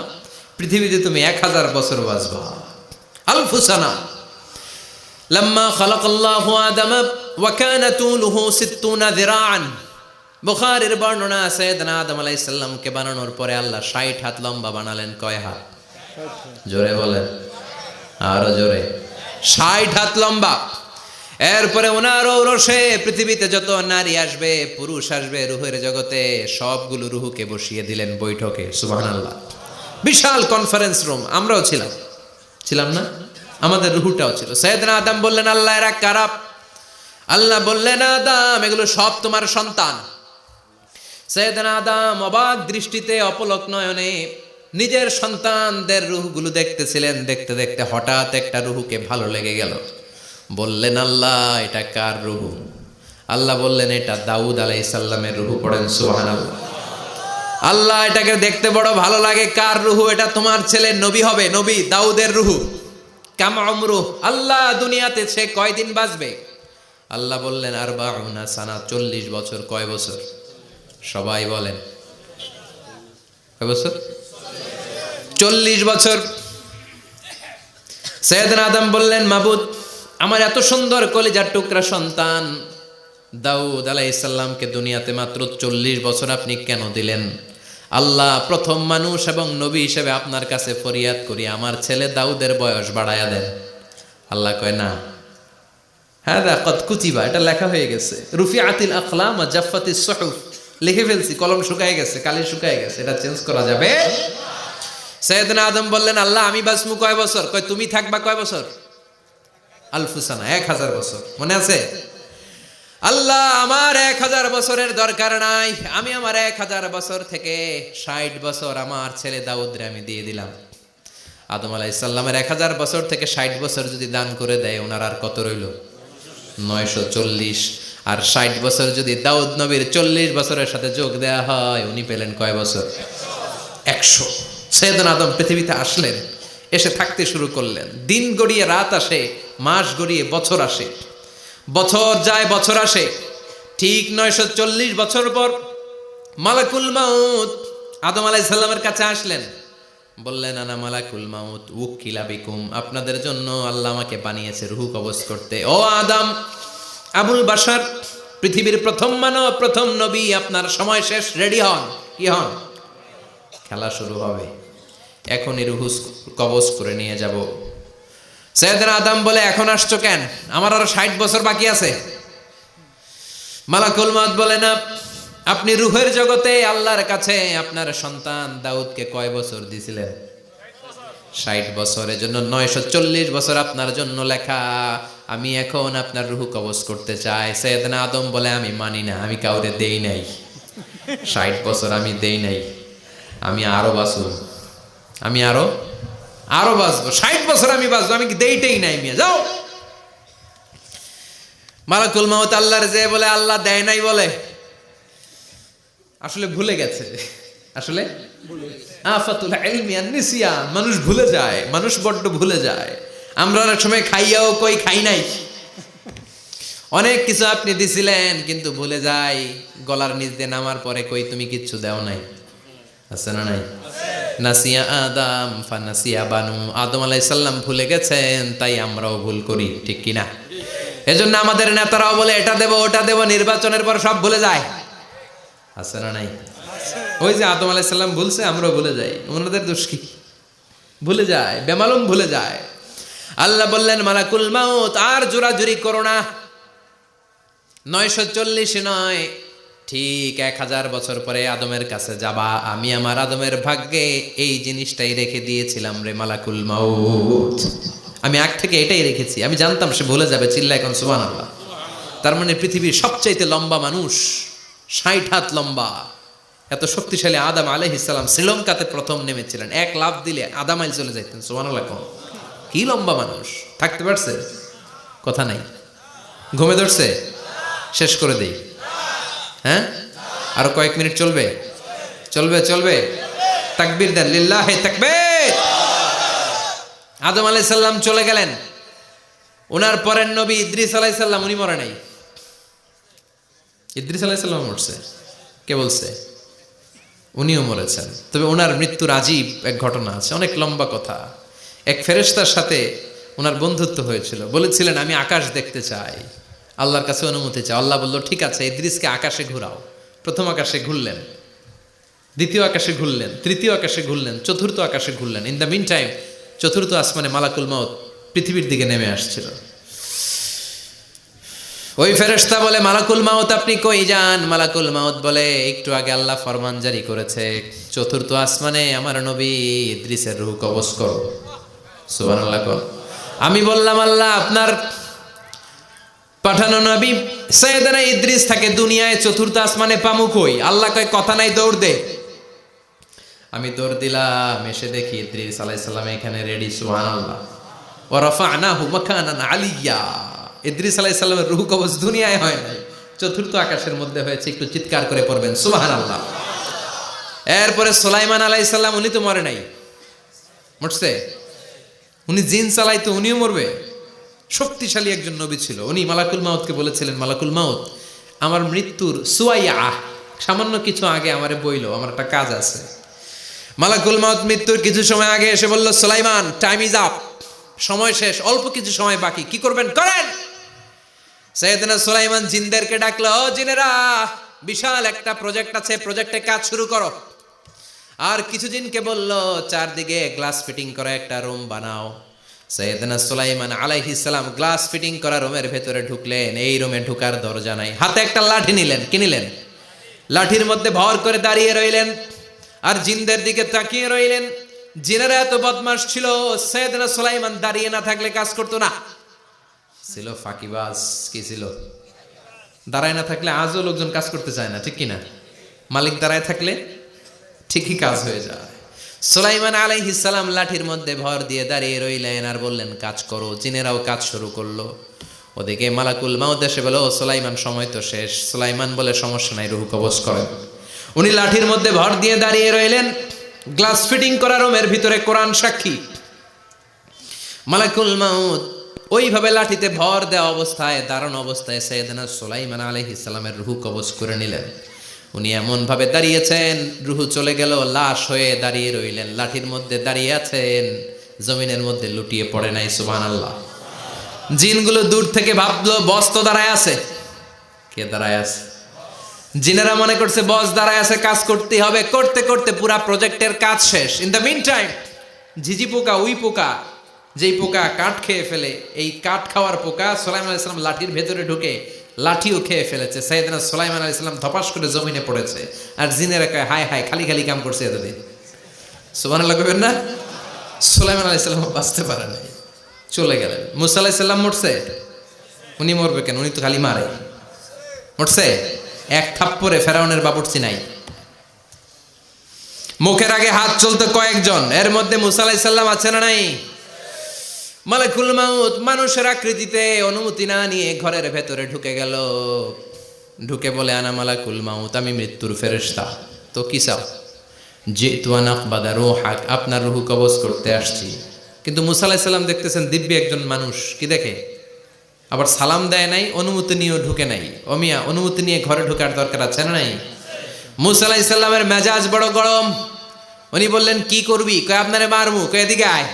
পৃথিবীতে তুমি 1000 বছর বাঁচবা। আলফু সানা লাম্মা খালাকাল্লাহু আদম ওয়া কানা তুলুহু 60 যিরাআন। বুখারীর বর্ণনা, সাইয়েদনা আদম আলাইহিস সালামকে বানানোর পরে আল্লাহ 60 হাত লম্বা বানালেন। কয় হাত? জোরে বলেন, আরো জোরে। 60 হাত লম্বা। এরপরে ওনার ঔরসে পৃথিবীতে যত নারী আসবে, পুরুষ আসবে রুহের জগতে, সবগুলো রুহুকে বসিয়ে দিলেন বৈঠকে। সুবহানাল্লাহ। বিশাল কনফারেন্স রুম। আমরাও ছিলাম না? আমাদের রুহুটাও ছিল। সাইয়েদনা আদম বললেন, আল্লাহ এরা কারা? আল্লাহ বললেন, আদম এগুলো সব তোমার সন্তান। সাইয়েদনা আদম অবাক দৃষ্টিতে, অপলক নয়নে নিজের সন্তানদের রুহগুলো দেখতেছিলেন। দেখতে দেখতে হঠাৎ একটা রুহুকে ভালো লেগে গেল। বললেন, আল্লাহ এটা কার রুহু? আল্লাহ বললেন, এটা দাউদ আলাইহিস সালামের রুহু। পড়েন সুবহানাল্লাহ। আল্লাহ এটাকে দেখতে বড় ভালো লাগে, কার রুহু? এটা তোমার ছেলে নবী হবে, নবী দাউদের রুহু। কাম উমরুহ, আল্লাহ দুনিয়াতে সে কয়দিন বাঁচবে? আল্লাহ বললেন, 40 সানা, 40 বছর। কয় বছর? সবাই বলেন, কয় বছর? 40 বছর। সাইয়েদনা আদম বললেন, মাবুদ আমার এত সুন্দর কলিজার টুকরা সন্তান দাউদ আলাইহিস সালামকে দুনিয়াতে মাত্র 40 বছর আপনি কেন দিলেন? আল্লাহ প্রথম মানুষ এবং নবী হিসেবে আপনার কাছে ফরিয়াদ করি, আমার ছেলে দাউদের বয়স বাড়ায়া দেন। আল্লাহ কয়, না, হাদা কদ কুতিবা, এটা লেখা হয়ে গেছে। রুফিআতিল আকলাম ওয়া জাফফাতিস সুহুফ, লিখে ফেলছি, কলম শুকায় গেছে, কালি শুকায় গেছে, এটা চেঞ্জ করা যাবে? সাইয়েদনা আদম বললেন, আল্লাহ আমি বাঁচমু কয় বছর? কয় তুমি থাকবা কয় বছর? আলফু সানা, 1000 বছর। মনে আছে? আল্লাহ আমার 1000 বছরের দরকার নাই, আমি আমার 1000 বছর থেকে 60 বছর আমার ছেলে দাউদরে আমি দিয়ে দিলাম। আদম আলাইহিস সালামের 1000 বছর থেকে 60 বছর যদি দান করে দেয়, ওনার আর কত রইল? 940। আর 60 বছর যদি দাউদ নবীর 40 বছরের সাথে যোগ দেয়া হয়, উনি পেলেন কয় বছর? 100। সাইয়েদনা আদম পৃথিবীতে আসলেন, এসে থাকতে শুরু করলেন। দিন গড়িয়ে রাত আসে, মাস গড়িয়ে বছর আসে, বছর যায় বছর আসে। ঠিক 940 বছর পর মালাকুল মাউত আদম আলাইহিস সালামের কাছে আসলেন। বললেন, আনা মালাকুল মাউত উকিলা বিকুম, আপনাদের জন্য আল্লাহ আমাকে বানিয়েছে রূহ কবজ করতে। ও আদম, আবুল বাশার, পৃথিবীর প্রথম মানব, প্রথম নবী, আপনার সময় শেষ, রেডি হন। কি হন? খেলা শুরু হবে, এখনই রূহ কবজ করে নিয়ে যাব। সাইয়েদনা আদম বলে, এখন আসছো কেন? আমার আরো 60 বছর বাকি আছে। মালাকুল মাউত বলে, না, আপনি রূহের জগতে আল্লাহর কাছে আপনার সন্তান দাউদকে কয় বছর দিয়েছিলেন? 60 বছর। এজন্য 940 বছর আপনার জন্য লেখা। আমি এখন আপনার রূহ কবজ করতে চাই। সাইয়েদনা আদম বলে, আমি মানি না, আমি কাউরে দেই নাই 60 বছর, আমি দেই নাই, আমি আরো বাঁচব, আমি আরো বাঁচবো, 60 বছর আমি বাঁচবো, আমি দেইটাই নাই। মিয়া যাও। মালাকুল মাউত আল্লাহর যে বলে, আল্লাহ দেয় নাই বলে, আসলে ভুলে গেছে। আসলে আফাতুল ইলমি আন নিসিয়ান, মানুষ ভুলে যায়, মানুষ বড্ড ভুলে যায়। আমরা অনেক সময় খাইয়াও কই খাই নাই। অনেক কিছু আপনি দিছিলেন কিন্তু ভুলে যাই, গলার নিচ দিয়ে নামার পরে কই তুমি কিচ্ছু দাও নাই। আছে না নাই? নাসিয়া আদম ফানাসিয়া বানু, আদম আলাইহিস সালাম ভুলে গেছেন, তাই আমরাও ভুল করি, ঠিক কিনা? এজন্য আমাদের নেতারাও বলে এটা দেব ওটা দেব, নির্বাচনের পর সব ভুলে যায়। আছে না নাই? ওই যে আদম আলাইহিস সালাম ভুলছে, আমরাও ভুলে যাই। ওনাদের দোষ কি? ভুলে যায়, বেমালুম ভুলে যায়। আল্লাহ বললেন মালাকুল মাউত আর জোরাজুরি করো না। 940 নয়, ঠিক 1000 বছর পরে আদমের কাছে যাবা। আমি আমার আদমের ভাগ্যে এই জিনিসটাই রেখে দিয়েছিলাম রে মালাকুল মাউত। আমি আগ থেকে এটাই রেখেছি, আমি জানতাম সে ভুলে যাবে। চিল্লা এখন সুবহানাল্লাহ। তার মানে পৃথিবীর সবচাইতে লম্বা মানুষ, 60 হাত লম্বা, এত শক্তিশালী আদম আলাইহিস সালাম শ্রীলঙ্কাতে প্রথম নেমেছিলেন। এক লাফ দিলে আধা মাইল চলে যাইতেন। সুবহানাল্লাহ। কি লম্বা মানুষ, থাকতে পারছে? কথা নাই, ঘুমে ধরছে? শেষ করে দেই। হ্যাঁ, আরো কয়েক মিনিট চলবে? চলবে চলবে। তাকবীর দেন, লিল্লাহি তাকবীর। আদম আলাইহিস সালাম চলে গেলেন। ওনার পরের নবী ইদ্রিস আলাইহিস সালাম, উনি মরে নাই। ইদ্রিস আলাইহিস সালাম মরছে, কে বলছে? উনিও মরেছেন। তবে ওনার মৃত্যুর আজীব এক ঘটনা আছে, অনেক লম্বা কথা। এক ফেরেশতার সাথে ওনার বন্ধুত্ব হয়েছিল। বলেছিলেন আমি আকাশ দেখতে চাই, আল্লাহর কাছে অনুমতি চাই। আল্লাহ বলল ঠিক আছে, ইদ্রিসকে আকাশে ঘুরাও। প্রথম আকাশে ঘুরলেন, দ্বিতীয় আকাশে ঘুরলেন, তৃতীয় আকাশে ঘুরলেন, চতুর্থ আকাশে ঘুরলেন। ইন দ্য মিন টাইম চতুর্থ আসমানে মালাকুল মাউত পৃথিবীর দিকে নেমে আসছিল। ওই ফেরেশতা বলে মালাকুল মাউত আপনি কই যান? মালাকুল মাউত বলে একটু আগে আল্লাহ ফরমান জারি করেছে, চতুর্থ আসমানে আমার নবী ইদ্রিসের রূহ কবজ করো। সুবহানাল্লাহ। আমি বললাম আল্লাহ আপনার পাঠানো নবী সাইয়েদনা ইদ্রিস থাকে দুনিয়ায়, চতুর্থ আসমানে পামু কই? আল্লাহ কয় কথা নাই, দৌড় দে। আমি দৌড় দিলাম, এসে দেখি ইদ্রিস আলাইহিস সালাম এখানে রেডি। সুবহানাল্লাহ। ওয়া রাফা'নাহু মাকানান আলিয়্যা। ইদ্রিস আলাইহিস সালামের রূহ কবজ দুনিয়ায় হয় নাই, চতুর্থ আকাশের মধ্যে হয়েছে। একটু চিৎকার করে পড়বেন সুবহানাল্লাহ। এরপরে সুলাইমান আলাইহিস সালাম, উনি তো মরে নাই, মরছে? উনি জিন চালাইতো, উনিও মরবে? শক্তিশালী একজন নবী ছিল। উনি মালাকুল মাউতকে বলেছিলেন মালাকুল মাউত আমার মৃত্যুর সুয়াইয়া সামান্য কিছু আগে আমারে বইলো, আমার একটা কাজ আছে। মালাকুল মাউত মৃত্যুর কিছু সময় আগে এসে বলল সুলাইমান টাইম ইজ আপ, সময় শেষ, অল্প কিছু সময় বাকি, কি করবেন করেন। সাইয়েদনা সুলাইমান জিনদেরকে ডাকলো, ও জিনেরা, বিশাল একটা প্রজেক্ট আছে, প্রজেক্টে কাজ শুরু করো। আর কিছু জিনকে বলল চারদিকে গ্লাস ফিটিং করা একটা রুম বানাও। সাইয়েদনা সুলাইমান আলাইহিস সালাম গ্লাস ফিটিং করা রুমের ভেতরে ঢুকলেন। এই রুমে ঢুকার দরজা নাই, হাতে একটা লাঠি নিলেন। কি নিলেন? লাঠির মধ্যে ভর করে দাঁড়িয়ে রইলেন আর জিনদের দিকে তাকিয়ে রইলেন। জিনেরা এত বদমাশ ছিল, সাইয়েদনা সুলাইমান দাঁড়িয়ে না থাকলে কাজ করতো না। ছিল ফাঁকিবাজ। কি ছিল? দাঁড়ায় না থাকলে আজও লোকজন কাজ করতে চায় না, ঠিক কিনা? মালিক দাঁড়ায় থাকলে ঠিকই কাজ হয়ে যায়। সুলাইমান আলাইহিস সালাম লাঠির মধ্যে ভর দিয়ে দাঁড়িয়ে রইলেন আর বললেন কাজ করো। জিনেরাও কাজ শুরু করলো। ওদিকে মালাকুল মাউত এসে বলে, ও সুলাইমান সময় তো শেষ। সুলাইমান বলে সমস্যা নাই, রূহ কবজ করেন। উনি লাঠির মধ্যে ভর দিয়ে দাঁড়িয়ে রইলেন। গ্লাস ফিটিং করা রুমের ভিতরে কোরআন সাক্ষী। মালাকুল মাউত ওইভাবে লাঠিতে ভর দেওয়া অবস্থায়, দাঁড়ানো অবস্থায় সাইয়েদনা সুলাইমান আলাইহিস সালামের রূহ কবজ করে নিলেন। উনি এমন ভাবে দাঁড়িয়েছেন, রূহ চলে গেল, লাশ হয়ে দাঁড়িয়ে রইলেন। লাঠির মধ্যে দাঁড়িয়ে আছেন, জমিনের মধ্যে লুটিয়ে পড়ে নাই। সুবহানাল্লাহ। জিনগুলো দূর থেকে ভাবলো বস তো দাঁড়ায় আছে। কে দাঁড়ায় আছে? জিনেরা মনে করছে বস দাঁড়ায় আছে, কাজ করতে হবে। করতে করতে পুরা প্রজেক্টের কাজ শেষ। ইন দ্য মিন টাইম ঝিঝি পোকা, উই পোকা, যেই পোকা কাঠ খেয়ে ফেলে, এই কাঠ খাওয়ার পোকা সুলাইমান আলাইহিস সালাম লাঠির ভেতরে ঢুকে লাঠিও খেয়ে ফেলেছে। সাইয়েদনা সুলাইমান আলাইহিস সালাম ধপাস করে জমিনে পড়েছে। আর জিনেরা কয় হায় হায়, খালি খালি কাম করছে এতদিন। সুবহানাল্লাহ কইবেন না? সুলাইমান আলাইহিস সালাম বাঁচতে পারে নাই, চলে গেলেন। মুসা আলাইহিস সালাম মরছে? উনি মরবে কেন? উনি তো খালি মারে। মরছে? এক থাপ্পড়ে ফেরাউনের বাবুর্চি নাই। মুখের আগে হাত চলতো কয়েকজন, এর মধ্যে মুসা আলাইহিস সালাম আছে না নাই? মালাকুল মাউত মানুষের আকৃতিতে অনুমতি না নিয়ে ঘরের ভেতরে ঢুকে গেল। ঢুকে বলে আনা মালাকুল মাউত, আমি মৃত্যুর ফেরেশতা। তো কি চাও? জিতু আন আকবাদা রূহাক, আপনার রূহ কবজ করতে আসছি। কিন্তু মুসা আলাইহিস সালাম দেখতেছেন দিব্যি একজন মানুষ, কি দেখে? আবার সালাম দেয় নাই, অনুমতি নিয়েও ঢুকে নাই। অমিয়া অনুমতি নিয়ে ঘরে ঢোকার দরকার আছে না নাই? মুসা আলাইহিস সালামের মেজাজ বড় গরম। উনি বললেন কি করবি? কয় আপনারে মারমু। কয় এদিকে আয়।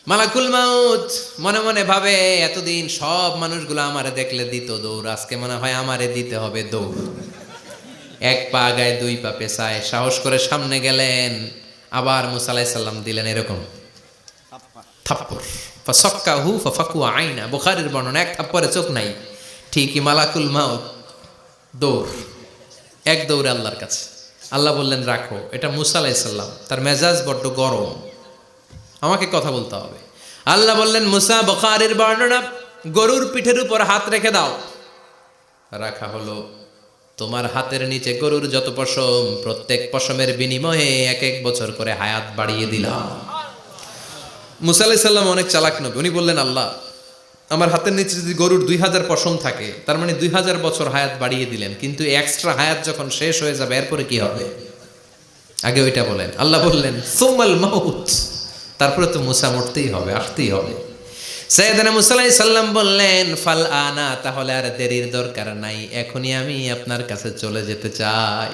মালাকুল মাউত মনে মনে ভাবে এতদিন সব মানুষগুলো আমারে দেখলে দিত দৌড়, আজকে মনে হয় আমারে দিতে হবে দৌড়। এক পা আগায় দুই পা পেছায় সাহস করে সামনে গেলেন। আবার মুসা আলাইহিস সালাম দিলেন এরকম থাপ্পড়, ফাসাক্কাহু ফাফাকু আইনা। বুখারীর বর্ণনা, এক থাপ্পড়ে চোখ নাই। ঠিকই মালাকুল মাউত দৌড়, এক দৌড়ে আল্লাহর কাছে। আল্লাহ বললেন রাখো, এটা মুসা আলাইহিস সালাম, তার মেজাজ বড্ড গরম, আমাকে কথা বলতে হবে। আল্লাহ বললেন মুসা, বুখারীর বর্ণনা, গরুর পিঠের উপর হাত রেখে দাও। রাখা হলো। তোমার হাতের নিচে গরুর যত পশম, প্রত্যেক পশমের বিনিময়ে এক এক বছর করে হায়াত বাড়িয়ে দিলাম। মুসা আলাইহিস সালাম অনেক চালাক নবী, উনি বললেন আল্লাহ আমার হাতের নিচে যদি গরুর 2000 পশম থাকে, তার মানে 2000 বছর হায়াত বাড়িয়ে দিলেন, কিন্তু এক্সট্রা হায়াত যখন শেষ হয়ে যাবে এরপরে কি হবে? আগে ওইটা বলেন। আল্লাহ বললেন সুমাল মাউত, তারপরে তো মুসা মরতেই হবে, আসতেই হবে। সাইয়েদনা মুসা আলাইহিস সালাম বললেন ফাল আনা, তাহলে আর দেরির দরকার নাই, এখনই আমি আপনার কাছে চলে যেতে চাই।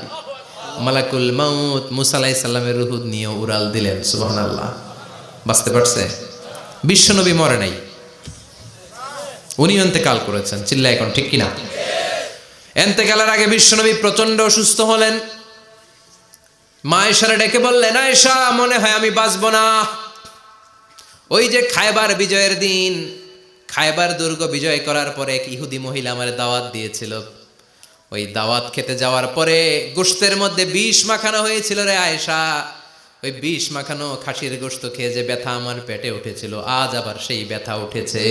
মালাকুল মাউত মুসা আলাইহিস সালামের রূহ নিয়ে উড়াল দিলেন। সুবহানাল্লাহ। বাঁচতে পারছে? বিশ্বনবী মরে নাই, উনি ইন্তেকাল করেছেন। চিল্লায় এখন ঠিক কিনা? ইন্তেকালের আগে বিশ্বনবী প্রচন্ড অসুস্থ হলেন। মা আয়েশারে ডেকে বললেন আয়েশা, মনে হয় আমি বাঁচব না। ওই যে খায়বার বিজয়ের দিন, খায়বার দুর্গ বিজয় করার পরে এক ইহুদি মহিলা আমার দাওয়াত দিয়েছিল। ওই দাওয়াত খেতে যাওয়ার পরে গোশতের মধ্যে বিষ মাখানো হয়েছিল রে আয়েশা। ওই বিষ মাখানো খাসির গোশত খেয়ে যে ব্যথা আমার পেটে উঠেছিল, আজ আবার সেই ব্যথা উঠেছে।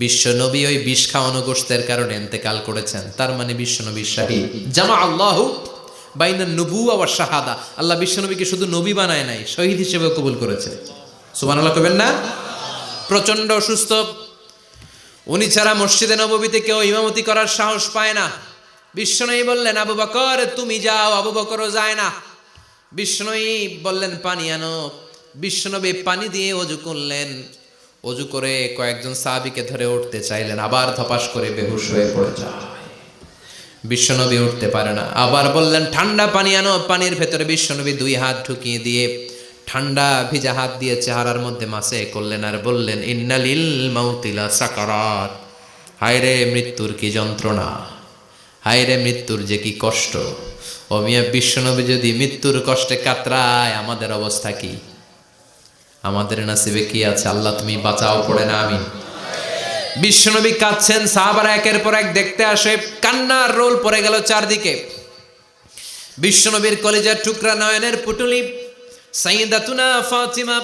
বিশ্বনবী ওই বিষ খাওয়ানো গোশতের কারণে ইন্তেকাল করেছেন, তার মানে বিশ্বনবী শাহীদ। জামা আল্লাহু বাইনা নবুওয়া ওয়া শাহাদা, আল্লাহ বিশ্বনবীকে শুধু নবী বানায় নাই, শহীদ হিসেবে কবুল করেছে। সুবহানাল্লাহ কবেন না? প্রচন্ড অসুস্থ, উনি ছাড়া মসজিদে নববীতে কেউ ইমামতি করার সাহস পায় না। বিশ্বনবী বললেন আবু বকর তুমি যাও, আবু বকরও যায় না। বিশ্বনবী বললেন পানি আনো। বিশ্বনবী পানি দিয়ে ওযু করলেন। ওযু করে কয়েকজন সাহাবীকে ধরে উঠতে চাইলেন, আবার ধপাস করে বেহুশ হয়ে পড়ে যায়। বিশ্বনবী উঠতে পারে না। আবার বললেন ঠান্ডা পানি আনো। পানির ভেতরে বিশ্বনবী 2 হাত ঢুকিয়ে দিয়ে ঠান্ডা ভিজা হাত দিয়ে চেহারার মধ্যে মাসে করলেন আর বললেন ইন্নালিল মাউতিলা সাকারাত, হায়রে মৃত্যুর কি যন্ত্রণা, হায়রে মৃত্যুর যে কি কষ্ট। ও মিয়া, বিশ্বনবী যদি মৃত্যুর কষ্টে কাতরায়, আমাদের অবস্থা কি? আমাদের নসিবে কি আছে? আল্লাহ তুমি বাঁচাও, পড়ে না আমিন। বিশ্বনবী কাঁদছেন, সাহাবারা একের পর এক দেখতে আসে, কান্নার রোল পড়ে গেল চারদিকে। বিশ্বনবীর কলিজার টুকরা নয়নের পুটুলি সাইয়্যিদাতুনা ফাতিমা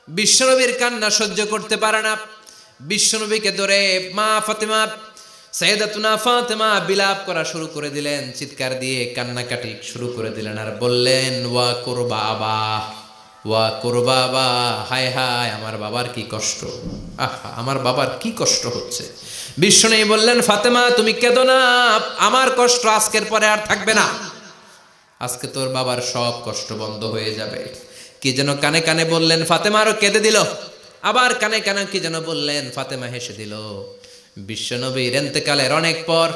বিশ্বনবীর কান্না সহ্য করতে পারে না। বিশ্বনবীকে ধরে মা ফাতিমা, সাইয়্যিদাতুনা ফাতিমা বিলাপ করা শুরু করে দিলেন, চিৎকার দিয়ে কান্নাকাটি শুরু করে দিলেন আর বললেন ওয়া কুরবাবা, ওয়া কুরবাবা, হায় হায় আমার বাবার কি কষ্ট, আহা আমার বাবার কি কষ্ট হচ্ছে। বিশ্বনবী বললেন ফাতেমা তুমি কেঁদো না, আমার কষ্ট আজকের পরে আর থাকবে না, আজকে তোর বাবার সব কষ্ট বন্ধ হয়ে যাবে। কি যেন কানে কানে বললেন, ফাতেমা আরো কেঁদে দিল। আবার কানে কানে কি যেন বললেন, ফাতেমা হেসে দিল। বিশ্বনবীর ইন্তেকালের অনেক পর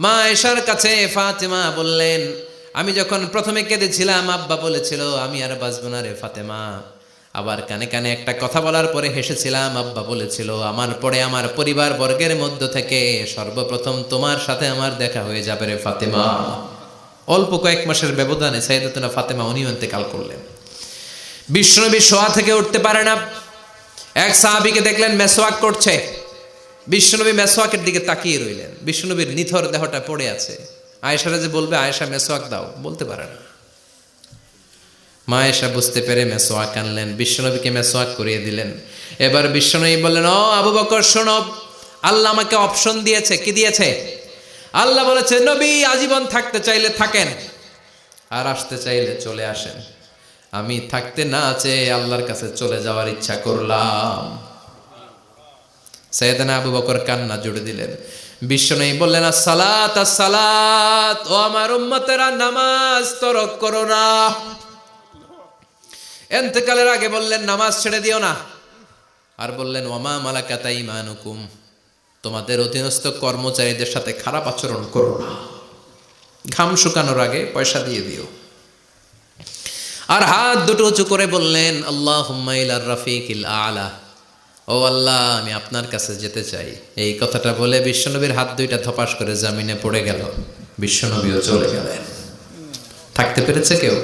মা আয়েশার কাছে ফাতেমা বললেন, আমি যখন প্রথমে কেঁদেছিলাম আব্বা বলেছিল আমি আর বাঁচবো না রে ফাতেমা। আবার কানে কানে একটা কথা বলার পরে হেসেছিলাম, আব্বা বলেছিল আমার পরে আমার পরিবার বর্গের মধ্য থেকে সর্বপ্রথম তোমার সাথে আমার দেখা হয়ে যাবে রে ফাতেমা। অল্প কয়েক মাসের ব্যবধানে সাইয়্যিদাতুনা ফাতেমা উনিও ইন্তেকাল করলেন। বিশ্বনবী শোয়া থেকে উঠতে পারে না। এক সাহাবীকে দেখলেন মেসওয়াক করছে। বিশ্বনবী মেসওয়াকের দিকে তাকিয়ে রইলেন। বিশ্বনবীর নিথর দেহটা পড়ে আছে। আয়েশারা যে বলবে আয়েশা মেসওয়াক দাও, বলতে পারে না। মা আয়েশা বুঝতে পেরে মেসওয়াক আনলেন, বিশ্বনবীকে মেসওয়াক করিয়ে দিলেন। এবার বিশ্বনবী বললেন ও আবু বকর শোনো, আল্লাহ আমাকে অপশন দিয়েছে। কি দিয়েছে? আল্লাহ বলেছে নবী আজীবন থাকতে চাইলে থাকেন, আর আসতে চাইলে চলে আসেন। আমি থাকতে না চেয়ে আল্লাহর কাছে চলে যাওয়ার ইচ্ছা করলাম। সাইয়েদনা আবু বকর কান্না জুড়ে দিলেন। বিশ্বনবী বললেন আসসালাত আসসালাত, ও আমার উম্মতেরা নামাজ তরক করো না। ইন্তেকালের আগে বললেন নামাজ ছেড়ে দিও না। আর বললেন ওয়ামা মালাকাত আইমানুকুম, তোমাদের অধীনস্থ কর্মচারীদের সাথে খারাপ আচরণ করো না। ঘাম শুকানোর আগে পয়সা দিয়ে দিও। আর হাত দুটো উঁচু করে বললেন আল্লাহুম্মা ইলার রাফিকিল আলা, ও আল্লাহ আমি আপনার কাছে যেতে চাই। এই কথাটা বলে বিশ্বনবীর হাত দুইটা ধপাস করে জমিনে পড়ে গেল, বিশ্বনবীও চলে গেলেন। থাকতে পেরেছে কেউ?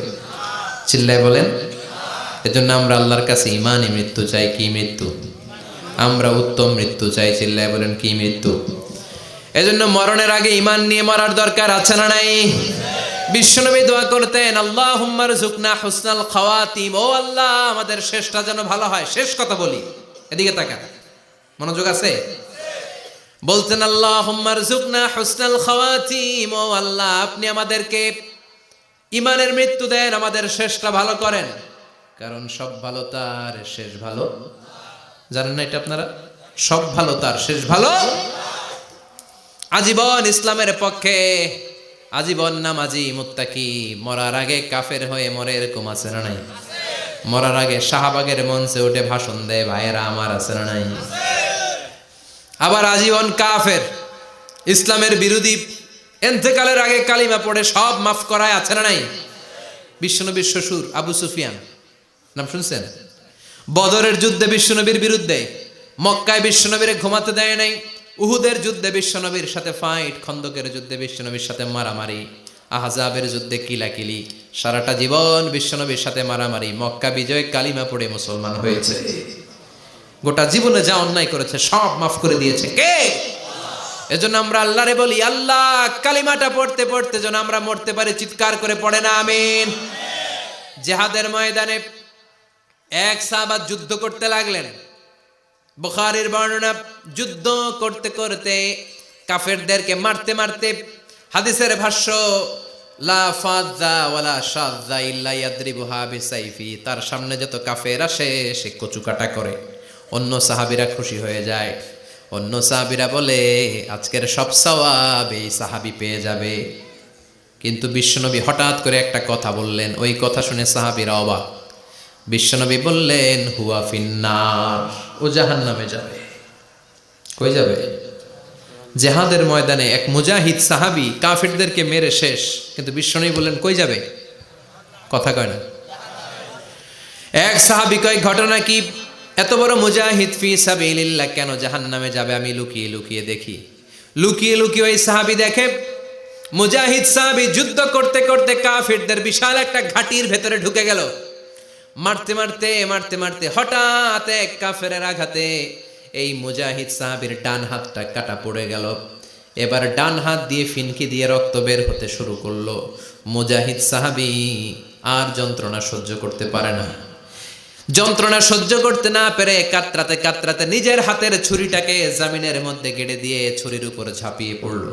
চিল্লায় বলেন। এজন্য আমরা আল্লাহর কাছে ইমানই মৃত্যু চাই। কি মৃত্যু? আমরা উত্তম মৃত্যু চাই। চিল্লায় বলেন কি মৃত্যু? এজন্য মরণের আগে ইমান নিয়ে মরার দরকার আছে না নাই? বিশ্বনবী দোয়া করতেন আল্লাহুম্মা রযুকনা হুসনাল খাওয়াতিম, ও আল্লাহ আমাদের শেষটা যেন ভালো হয়। শেষ কথা বলি, এদিকে তাকান, মনোযোগ আছে? বলতেন আল্লাহুম্মা রযুকনা হুসনাল খাওয়াতিম, ও আল্লাহ আপনি আমাদেরকে ইমানের মৃত্যু দেন, আমাদের শেষটা ভালো করেন। কারণ সব ভালো তার শেষ ভালো। জানেন না এটা আপনারা? সব ভালো তার শেষ ভালো। আজীবন ইসলামের পক্ষে, আজীবন নামাজি মুত্তাকি, মরার আগে কাফের হয়ে মরে, এরকম আছে না নাই? মরার আগে শাহবাগের মঞ্চে উঠে ভাষণ দেয়, ভাইয়েরা আমার, আছে না নাই? আবার আজীবন কাফের, ইসলামের বিরোধী, এন্তেকালের আগে কালিমা পড়ে সব মাফ করায়, আছে না নাই? বিশ্বনবীর শ্বশুর আবু সুফিয়ান, নাম শুনছেন? বদরের যুদ্ধে বিশ্বনবীর বিরুদ্ধে, মক্কায় বিশ্বনবীর ঘুমাতে দেয় নাই, উহুদের যুদ্ধে বিশ্বনবীর সাথে ফাইট, খন্দকের যুদ্ধে বিশ্বনবীর সাথে মারামারি, আহজাবের যুদ্ধে কিলাকিলি, সারাটা জীবন বিশ্বনবীর সাথে মারামারি, মক্কা বিজয় কালিমা পড়ে মুসলমান হয়েছে। গোটা জীবনে যা অন্যায় করেছে সব মাফ করে দিয়েছে কে? এজন্য আমরা আল্লাহরে বলি, আল্লাহ কালিমাটা পড়তে পড়তে যেন আমরা মরতে পারি। চিৎকার করে পড়ে না আমিন। জিহাদের ময়দানে এক সাহাবা যুদ্ধ করতে লাগলেন। বুখারীর বর্ণনা, যুদ্ধ করতে করতে কাফেরদেরকে মারতে মারতে, হাদিসের ভাষ্য লা ফাযা ওয়ালা শাযা ইল্লা ইয়াদরিবুহা বিসাইফি, তার সামনে যত কাফের আসে সে কচুকাটা করে। অন্য সাহাবীরা খুশি হয়ে যায়, অন্য সাহাবীরা বলে আজকের সব সওয়াব এই সাহাবী পেয়ে যাবে। কিন্তু বিশ্বনবী হঠাৎ করে একটা কথা বললেন, ওই কথা শুনে সাহাবীরা অবাক। বিশ্বনবী বললেন হুয়া ফিন্নার, ও জাহান্নামে যাবে। কই যাবে? জিহাদের ময়দানে এক মুজাহিদ সাহাবী কাফিরদেরকে মেরে শেষ, কিন্তু বিশ্বনবী বললেন কই যাবে? কথা কয় না। এক সাহাবী কয় ঘটনা কি? এত বড় মুজাহিদ ফি সাবিলিল্লাহ কেন জাহান্নামে যাবে? আমি লুকিয়ে লুকিয়ে দেখি। লুকিয়ে লুকিয়ে ওই সাহাবী দেখে মুজাহিদ সাহাবী যুদ্ধ করতে করতে কাফিরদের বিশাল একটা ঘাটির ভেতরে ঢুকে গেল। মারতে মারতে মারতে মারতে হঠাৎ এক কাফেরের আঘাতে এই মুজাহিদ সাহাবীর ডান হাতটা কাটা পড়ে গেল। এবার ডান হাত দিয়ে ফিনকি দিয়ে রক্ত বের হতে শুরু করলো। মুজাহিদ সাহাবী আর যন্ত্রণা সহ্য করতে পারে না। যন্ত্রণা সহ্য করতে না পেরে কাতরাতে কাতরাতে নিজের হাতের ছুরিটাকে জমিনের মধ্যে গেড়ে দিয়ে ছুরির উপর ঝাঁপিয়ে পড়ল।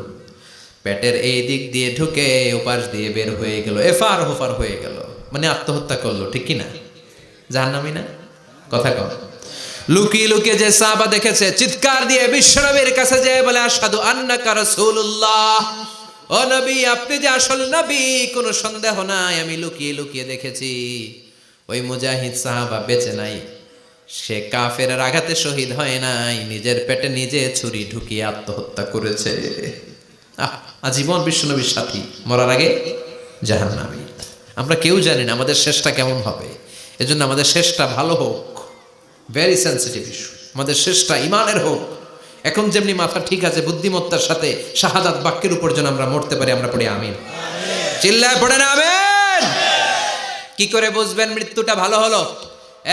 পেটের এই দিক দিয়ে ঢুকে ওপাশ দিয়ে বের হয়ে গেল, এফার হোফার হয়ে গেল, মানে আত্মহত্যা করলো। ঠিক কি না? জাহান্নামী না? কথা কম। লুকিয়ে লুকিয়ে যে সাহাবা দেখেছে চিৎকার দিয়ে বিশ্বনবীর কাছে যেয়ে বলে আশহাদু আন্নাকা রাসূলুল্লাহ, ও নবী আপনি যে আসল নবী, কোনো সন্দেহ নাই, আমি লুকিয়ে লুকিয়ে দেখেছি। ওই মুজাহিদ সাহাবা বেঁচে নাই, সে কাফেরের আঘাতে শহীদ হয় নাই, নিজের পেটে নিজে ছুরি ঢুকিয়ে আত্মহত্যা করেছে। আজীবন বিশ্বনবীর সাথী, মরার আগে জাহান্নামী। আমরা কেউ জানি না আমাদের শেষটা কেমন হবে। এজন্য আমাদের শেষটা ভালো হোক, ভেরি সেন্সিটিভ ইস্যু। আমাদের শেষটা ইমানের হোক। এখন যেমনি মাথা ঠিক আছে, বুদ্ধিমত্তার সাথে শাহাদাত বাক্যের উপর যেন আমরা মরতে পারি। আমরা পড়ি আমিন। চিল্লায় পড়ে না আমিন। কি করে বুঝবেন মৃত্যুটা ভালো হলো?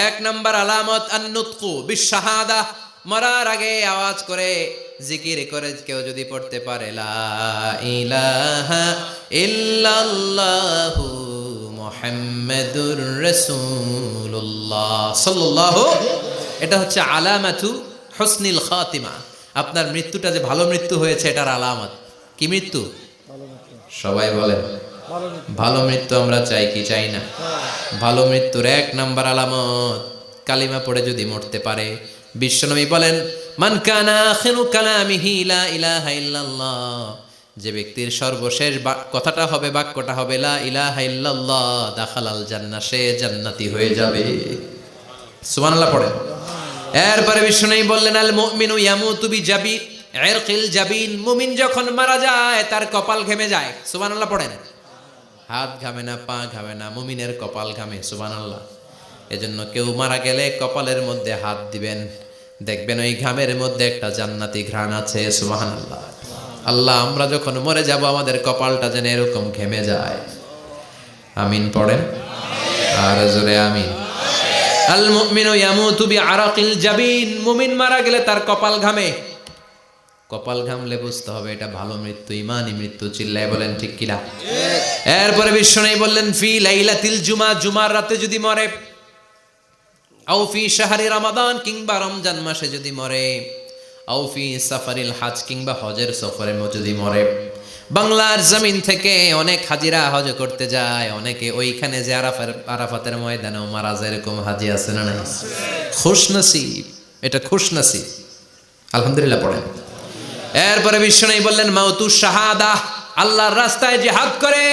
এক নাম্বার আলামত আন-নুতকু বিশ-শাহাদা, মরার আগে আওয়াজ করে জিকির করে কেউ যদি পড়তে পারে লা ইলাহা ইল্লাল্লাহু মুহাম্মাদুর রাসূলুল্লাহ সাল্লাল্লাহু, এটা হচ্ছে আলামাতু হুসনিল খাতিমা। আপনার মৃত্যুটা যে ভালো মৃত্যু হয়েছে এটার আলামত। কি মৃত্যু? সবাই বলেন ভালো মৃত্যু আমরা চাই কি চাই না? ভালো মৃত্যুর এক নাম্বার আলামত কালিমা পড়ে যদি মরতে পারে। বিশ্বনবী বলেন মান কানা আখিরু কালামিহি লা ইলাহা ইল্লাল্লাহ, যে ব্যক্তির সর্বশেষ কথাটা হবে, বাক্যটা হবে লা ইলাহা ইল্লাল্লাহ, দাখালাল জান্নাহ, সে জান্নাতি হয়ে যাবে। সুবহানাল্লাহ পড়েন। এরপরে বিশ্বনবী বললেন আল মুমিনু ইয়ামুতু বিজাবি ইরকিল জাবিন, মুমিন যখন মারা যায় তার কপাল ঘেমে যায়। সুবহানাল্লাহ পড়েন। হাত ঘামে না, পা ঘামে না, মুমিনের কপাল ঘামে। সুবহানাল্লাহ। এজন্য কেউ মারা গেলে কপালের মধ্যে হাত দিবেন, দেখবেন ওই ঘামের মধ্যে একটা জান্নাতি ঘ্রাণ আছে। সুবহানাল্লাহ। আল্লাহ, আমরা যখন মরে যাব আমাদের কপালটা যেন এরকম ঘেমে যায়। আমিন পড়েন আর জোরে আমিন। আল মুমিনু ইয়ামুতু বিআরাকিল জাবিন, মুমিন মারা গেলে তার কপাল ঘামে। কপাল ঘামলে বুঝতে হবে এটা ভালো মৃত্যু, ইমানি মৃত্যু। চিল্লায় বলেন ঠিক কিনা? এরপরে বিশ্বনবী বললেন ফি লাইলাতিল জুমা, জুমার রাতে যদি মরে, আও ফি শাহরি রমাদান, কিংবা রমজান মাসে যদি মরে, আও ফি সাফারিল হজ, কিংবা হজের সফরে যদি মরে। বাংলার জমিন থেকে অনেক হাজিরা হজ করতে যায়, অনেকে ওইখানে যে আরাফাতের ময়দানেও মারা যায়, এরকম হাজি আছে না নাই? খুশনসিব, এটা খুশনসিব। আলহামদুলিল্লাহ পড়েন। এরপরে বিশ্বনবী বললেন মাউতু শাহাদা, আল্লাহর রাস্তায় জিহাদ করে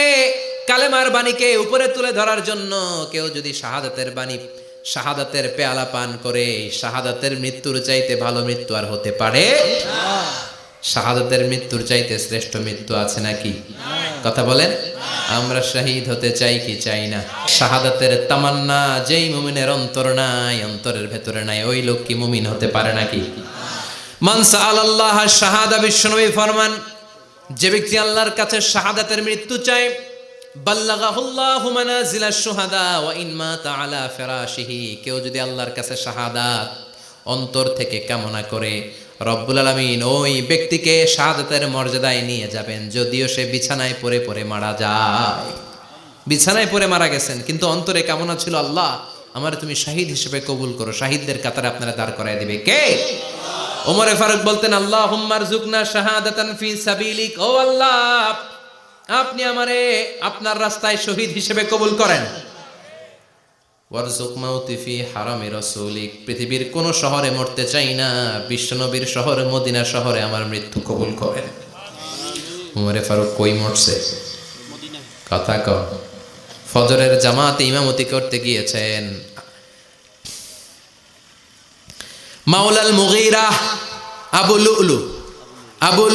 কালেমার বাণীকে উপরে তুলে ধরার জন্য কেউ যদি শাহাদাতের পেয়ালা পান করে, শাহাদাতের মৃত্যুর চাইতে ভালো মৃত্যু আর হতে পারে? শাহাদাতের মৃত্যুর চাইতে শ্রেষ্ঠ মৃত্যু আছে নাকি? কথা বলেন। আমরা শহীদ হতে চাই কি চাই না? শাহাদাতের তামান্না যেই মুমিনের অন্তর নাই, অন্তরের ভেতরে নাই, ওই লোক কি মুমিন হতে পারে নাকি? মান সাআলাল্লাহ শাহাদা, বিশ্বনবী ফরমান, যে ব্যক্তি আল্লাহর কাছে শাহাদাতের মৃত্যু চায়, বাল্লাগাহুল্লাহু মানাজিলাশ শুহাদা ওয়া ইন মাতা আলা ফিরাশিহি, কেউ যদি আল্লাহর কাছে শাহাদাত অন্তর থেকে কামনা করে, রব্বুল আলামিন ওই ব্যক্তিকে শাহাদাতের মর্যাদায় নিয়ে যাবেন, যদিও সে বিছানায় পড়ে পড়ে মারা যায়। বিছানায় পড়ে মারা গেছেন, কিন্তু অন্তরে কামনা ছিল আল্লাহ আমার তুমি শহীদ হিসেবে কবুল করো। শহীদদের কাতারে আপনারা দাঁড় করায় দিবে কে? ওমরে ফারুক বলতেন আল্লাহুম্মা রযুকনা শাহাদাতান ফি সাবিলিক, ও আল্লাহ আপনি আমারে আপনার রাস্তায় শহীদ হিসেবে কবুল করেন। ওয়ারযুক মাউতি ফি হারামি রাসূলিক, পৃথিবীর কোন শহরে মরতে চাই না, বিশ্বনবীর শহরে মদিনা শহরে আমার মৃত্যু কবুল করেন। ওমরে ফারুক কই মরছে? কথা কও। ফজরের জামাতে ইমামতি করতে গিয়েছেন, মাওলাল মুগীরা আবু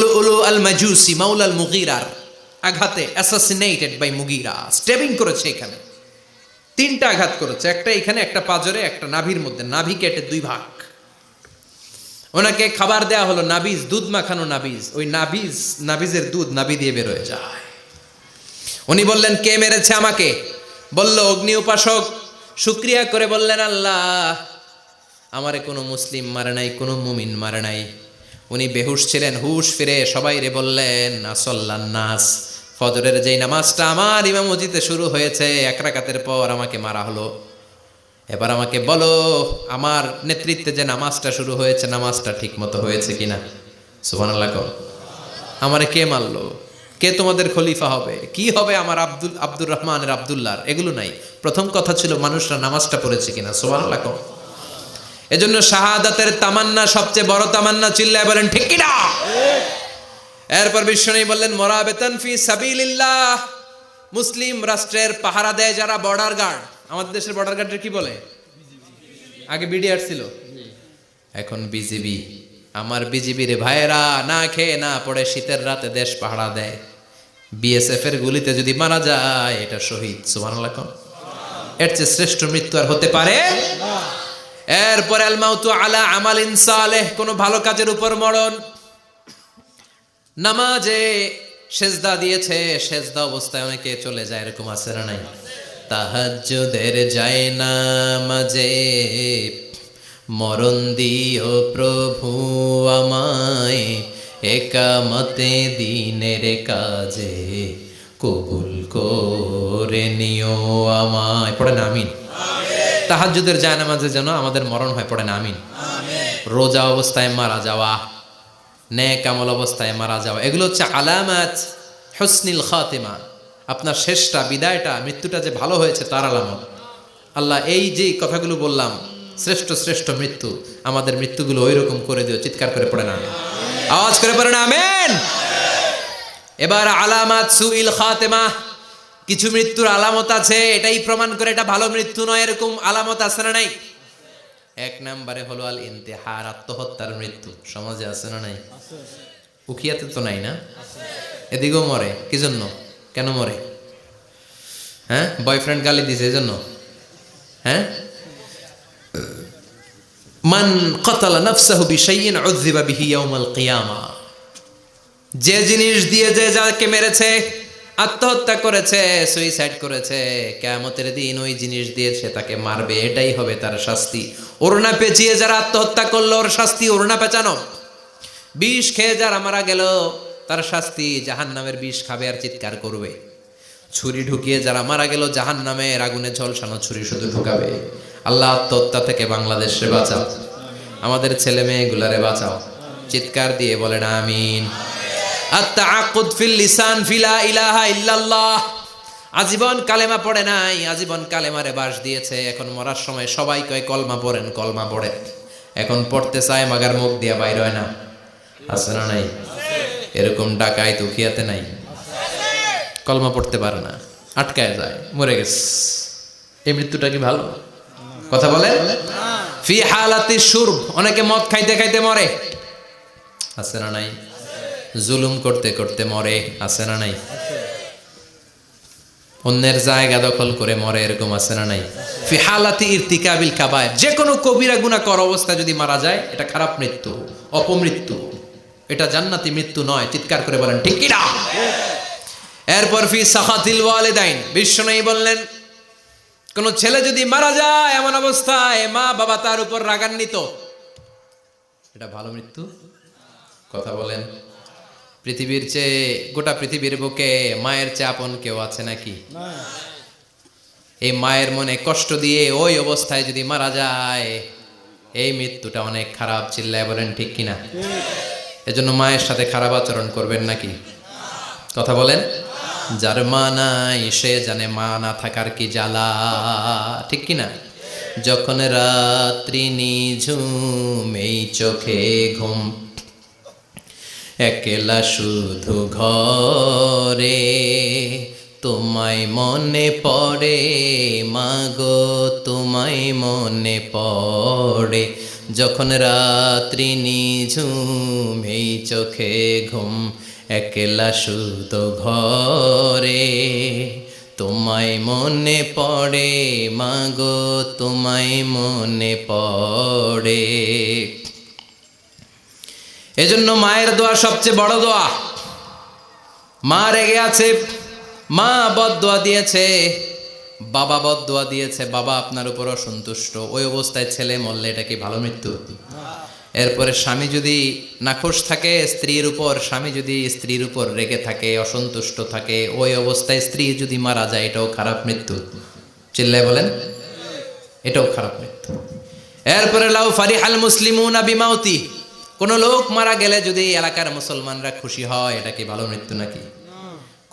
লুলু আল মাজুসি মাওলাল মুগীরার আঘাতে অ্যাসাসিনেটেড বাই মুগীরা, স্টেবিং করেছে। এখানে 3টা আঘাত করেছে, একটা এখানে, একটা পাজরে, একটা নাভির মধ্যে, নাভি কেটে 2 ভাগ। ওনাকে খাবার দেয়া হলো নাবিজ, দুধ মাখানো নাবিজ। ওই নাবিজের দুধ নাভি দিয়ে বের হয়ে যায়। উনি বললেন কে মেরেছে আমাকে? বলল অগ্নি উপাসক। শুকরিয়া করে বললেন আল্লাহ আমারে কোনো মুসলিম মারে নাই, কোনো মুমিন মারে নাই। উনি বেহুশ ছিলেন, হুশ ফিরে সবাই রে বললেন আসল্লান নাস, ফজরের যেই নামাজটা আমার ইমামতিতে শুরু হয়েছে 1 রাকাতের পর আমাকে মারা হলো। এবার আমাকে বলো আমার নেতৃত্বে যে নামাজটা শুরু হয়েছে নামাজটা ঠিক মতো হয়েছে কিনা? সুবহানাল্লাহ। আমারে কে মারলো? কে তোমাদের খলিফা হবে? কি হবে আমার আব্দুর রহমানের আব্দুল্লাহর? এগুলো নাই। প্রথম কথা ছিল মানুষরা নামাজটা পড়েছে কিনা। সুবহানাল্লাহ। এজন্য শাহাদাতের তামান্না সবচেয়ে বড় তামান্না। চিল্লায় বলেন ঠিক কিনা? এরপর বিশ্বনবী বললেন মুরাবিতান ফি সাবিলিল্লাহ, মুসলিম রাষ্ট্রের পাহারা দেয় যারা, বর্ডার গার্ড। আমাদের দেশের বর্ডার গার্ডের কি বলে? আগে বিডিআর ছিল, এখন বিজিবি। আমার বিজিবির ভাইয়েরা না খেয়ে না পড়ে শীতের রাতে দেশ পাহারা দেয়। বিএসএফ এর গুলিতে যদি মারা যায় এটা শহীদ। সুবহানাল্লাহ। এর চেয়ে শ্রেষ্ঠ মৃত্যু আর হতে পারে? এরপরে আল মাউতু আলা আমালিন সালেহ, কোন ভালো কাজের উপর মরণ। নামাজে সেজদা দিয়েছে, সেজদা অবস্থায় অনেকে চলে যায়, এরকম আছে না নাই? তাহাজ্জুদের যায় নামাজে মরণ দিও প্রভু আমায়, একামতে দিনের কাজে কবুল করে নিও আমায়। পড়েন আমিন। তাহাজ্জুদের যায় নামাজে যেন আমাদের মরণ হয়, পড়েন আমিন। রোজা অবস্থায় মারা যাওয়া, নেক আমল অবস্থায় মারা যাওয়া, এগুলো হচ্ছে আলামাত হুসনিল খাতিমা। আপনার শেষটা, বিদায়টা, মৃত্যুটা যে ভালো হয়েছে তার আলামত। আল্লাহ এই যে কথাগুলো বললাম, শ্রেষ্ঠ শ্রেষ্ঠ মৃত্যু, আমাদের মৃত্যুগুলো ওই রকম করে দিও। চিৎকার করে পড়েন আমিন, আওয়াজ করে পড়েন আমিন। এবার আলামাত সুইল খাতিমা, কিছু মৃত্যুর আলামত আছে, এটাই প্রমাণ করে এটা ভালো মৃত্যু নয়, এরকম আলামত আছে না নাই? 1 নম্বরে হলো আল ইন্তেহার, আত্মহত্যার মৃত্যু। সমাজে আছে না নাই? উখিয়াতে তো নাই না? এদিকেও মরে, কি জন্য, কেন মরে? হ্যাঁ, বয়ফ্রেন্ড গালি দিছে এই জন্য? হ্যাঁ, মান কাতালা নাফসাহু বিশাইইন উযযিবা বিহি ইয়াউমাল কিয়ামা, যে জিনিস দিয়ে যে যাকে মেরেছে, আত্মহত্যা করেছে, সুইসাইড করেছে, কিয়ামতের দিন ওই জিনিস দিয়ে সে তাকে মারবে, এটাই হবে তার শাস্তি। ওড়না পেঁচিয়ে যারা আত্মহত্যা করলো ওর শাস্তি ওড়না পেঁচানো। বিষ খেয়ে যারা মারা গেল তার শাস্তি জাহান্নামের বিষ খাবে আর চিৎকার করবে। ছুরি ঢুকিয়ে যারা মারা গেল জাহান্নামের আগুনে ঝলসানো ছুরি শুধু ঢুকাবে। আল্লাহ আত্মহত্যা থেকে বাংলাদেশে বাঁচাও, আমাদের ছেলে মেয়েগুলারে বাঁচাও। চিৎকার দিয়ে বলেন আমিন। আত-তাআক্কুদ ফিল লিসান ফিলা ইলাহা ইল্লাল্লাহ, আজীবন কালেমা পড়ে নাই, আজীবন কালেমারে বাস দিয়েছে, এখন মরার সময় সবাই কয় কলমা পড়েন, কলমা পড়ে, এখন পড়তে চায় মাগার মুখ দিয়া বাইর হয় না। আছে না নাই? এরকম ডাকায় তুখিয়াতে নাই, কলমা পড়তে পারে না, আটকায় যায়, মরে গেছে। এই মৃত্যুটা কি ভালো কথা বলে? ফি হালাতি শুরব, অনেকে মদ খাইতে খাইতে মরে, আছে না নাই? জুলুম করতে করতে মরে, আছে না নাই? অন্যের জায়গা দখল করে মরে, এরকম আছে না নাই? ফি হালাতি ইরতিকাবিল কাবায়ের, যে কোনো কবিরা গুনাহ করা অবস্থায় যদি মারা যায় এটা খারাপ মৃত্যু, অপমৃত্যু, এটা জান্নাতি মৃত্যু নয়। চিৎকার করে বলেন ঠিক কি না? এরপর ফি সাখাতিল ওয়ালিদাইন, বিশ্বনবী বললেন কোন ছেলে যদি মারা যায় এমন অবস্থায় মা বাবা তার উপর রাগান্বিত, এটা ভালো মৃত্যু? কথা বলেন। পৃথিবীর চেয়ে, গোটা পৃথিবীর বুকে মায়ের চেয়ে আপন কেউ আছে নাকি? এই মায়ের মনে কষ্ট দিয়ে ওই অবস্থায় যদি মারা যায় এই মৃত্যুটা অনেক খারাপ। চিল্লায় বলেন ঠিক কিনা? এজন্য মায়ের সাথে খারাপ আচরণ করবেন নাকি? কথা বলেন। যার মা নাই সে জানে মা না থাকার কি জ্বালা, ঠিক কিনা? যখন রাত্রি নিঝুম এই চোখে ঘুম, একলা শুধু ঘরে, তোমায় মনে পড়ে মাগো, তোমায় মনে পড়ে। যখন রাত্রি নিঝুম এই চোখে ঘুম, একলা শুধু ঘরে, তোমায় মনে পড়ে মাগো, তোমায় মনে পড়ে। এজন্য মায়ের দোয়া সবচেয়ে বড় দোয়া। মা রেগে আছে, মা বদদোয়া দিয়েছে, বাবা বদদোয়া দিয়েছে, বাবা আপনার উপর অসন্তুষ্ট, ওই অবস্থায় ছেলে মরলে এটা কি ভালো মৃত্যু? এরপরে স্বামী যদি নাখোশ থাকে স্ত্রীর উপর, স্বামী যদি স্ত্রীর উপর রেগে থাকে, অসন্তুষ্ট থাকে, ওই অবস্থায় স্ত্রী যদি মারা যায় এটাও খারাপ মৃত্যু। চিল্লায় বলেন এটাও খারাপ মৃত্যু। এরপরে লাউ ফারিহাল মুসলিমুনা বিমাউতি, কোন লোক মারা গেলে যদি এলাকার মুসলমানরা খুশি হয় এটা কি ভালো মৃত্যু নাকি?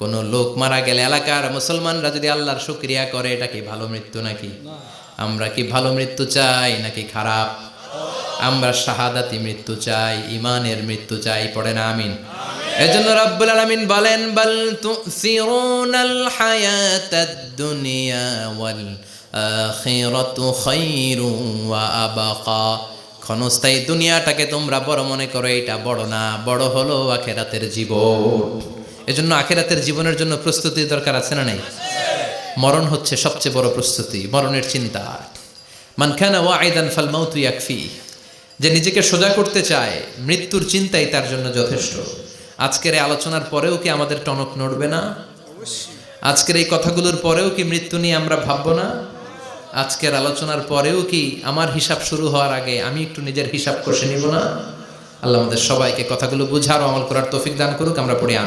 কোন লোক মারা গেলে এলাকার মুসলমানরা যদি আল্লাহর শুকরিয়া করে এটা কি ভালো মৃত্যু নাকি? আমরা কি ভালো মৃত্যু চাই নাকি খারাপ? আমরা শাহাদাতি মৃত্যু চাই, ইমানের মৃত্যু চাই। পড়ে না আমিন। এজন্য রব্বুল আলামিন বলেন বাল তুসিরুনাল হায়াতাদ দুনিয়া ওয়াল আখিরাতু খায়রুন ওয়া আবাকা, ক্ষণস্থায়ী দুনিয়াটাকে তোমরা বড় মনে করো, এটা বড় না, বড় হলো আখিরাতের জীবন। এজন্য আখিরাতের জীবনের জন্য প্রস্তুতি দরকার, আছে না নাই? মরণ হচ্ছে সবচেয়ে বড় প্রস্তুতি, মরণের চিন্তা। মান কানা ওয়াইদান ফাল মাউতু ইয়াকফি, যে নিজেকে সোজা করতে চায় মৃত্যুর চিন্তাই তার জন্য যথেষ্ট। আজকের এই আলোচনার পরেও কি আমাদের টনক নড়বে না? আজকের এই কথাগুলোর পরেও কি মৃত্যু নিয়ে আমরা ভাববো না? আজকের আলোচনার পরেও কি আমার হিসাব শুরু হওয়ার আগে আমি একটু নিজের হিসাব কষে নিব না? আল্লাহ আমাদের সবাইকে কথাগুলো বুঝার ও আমল করার তৌফিক দান করুক। আমরা পড়ি আমিন।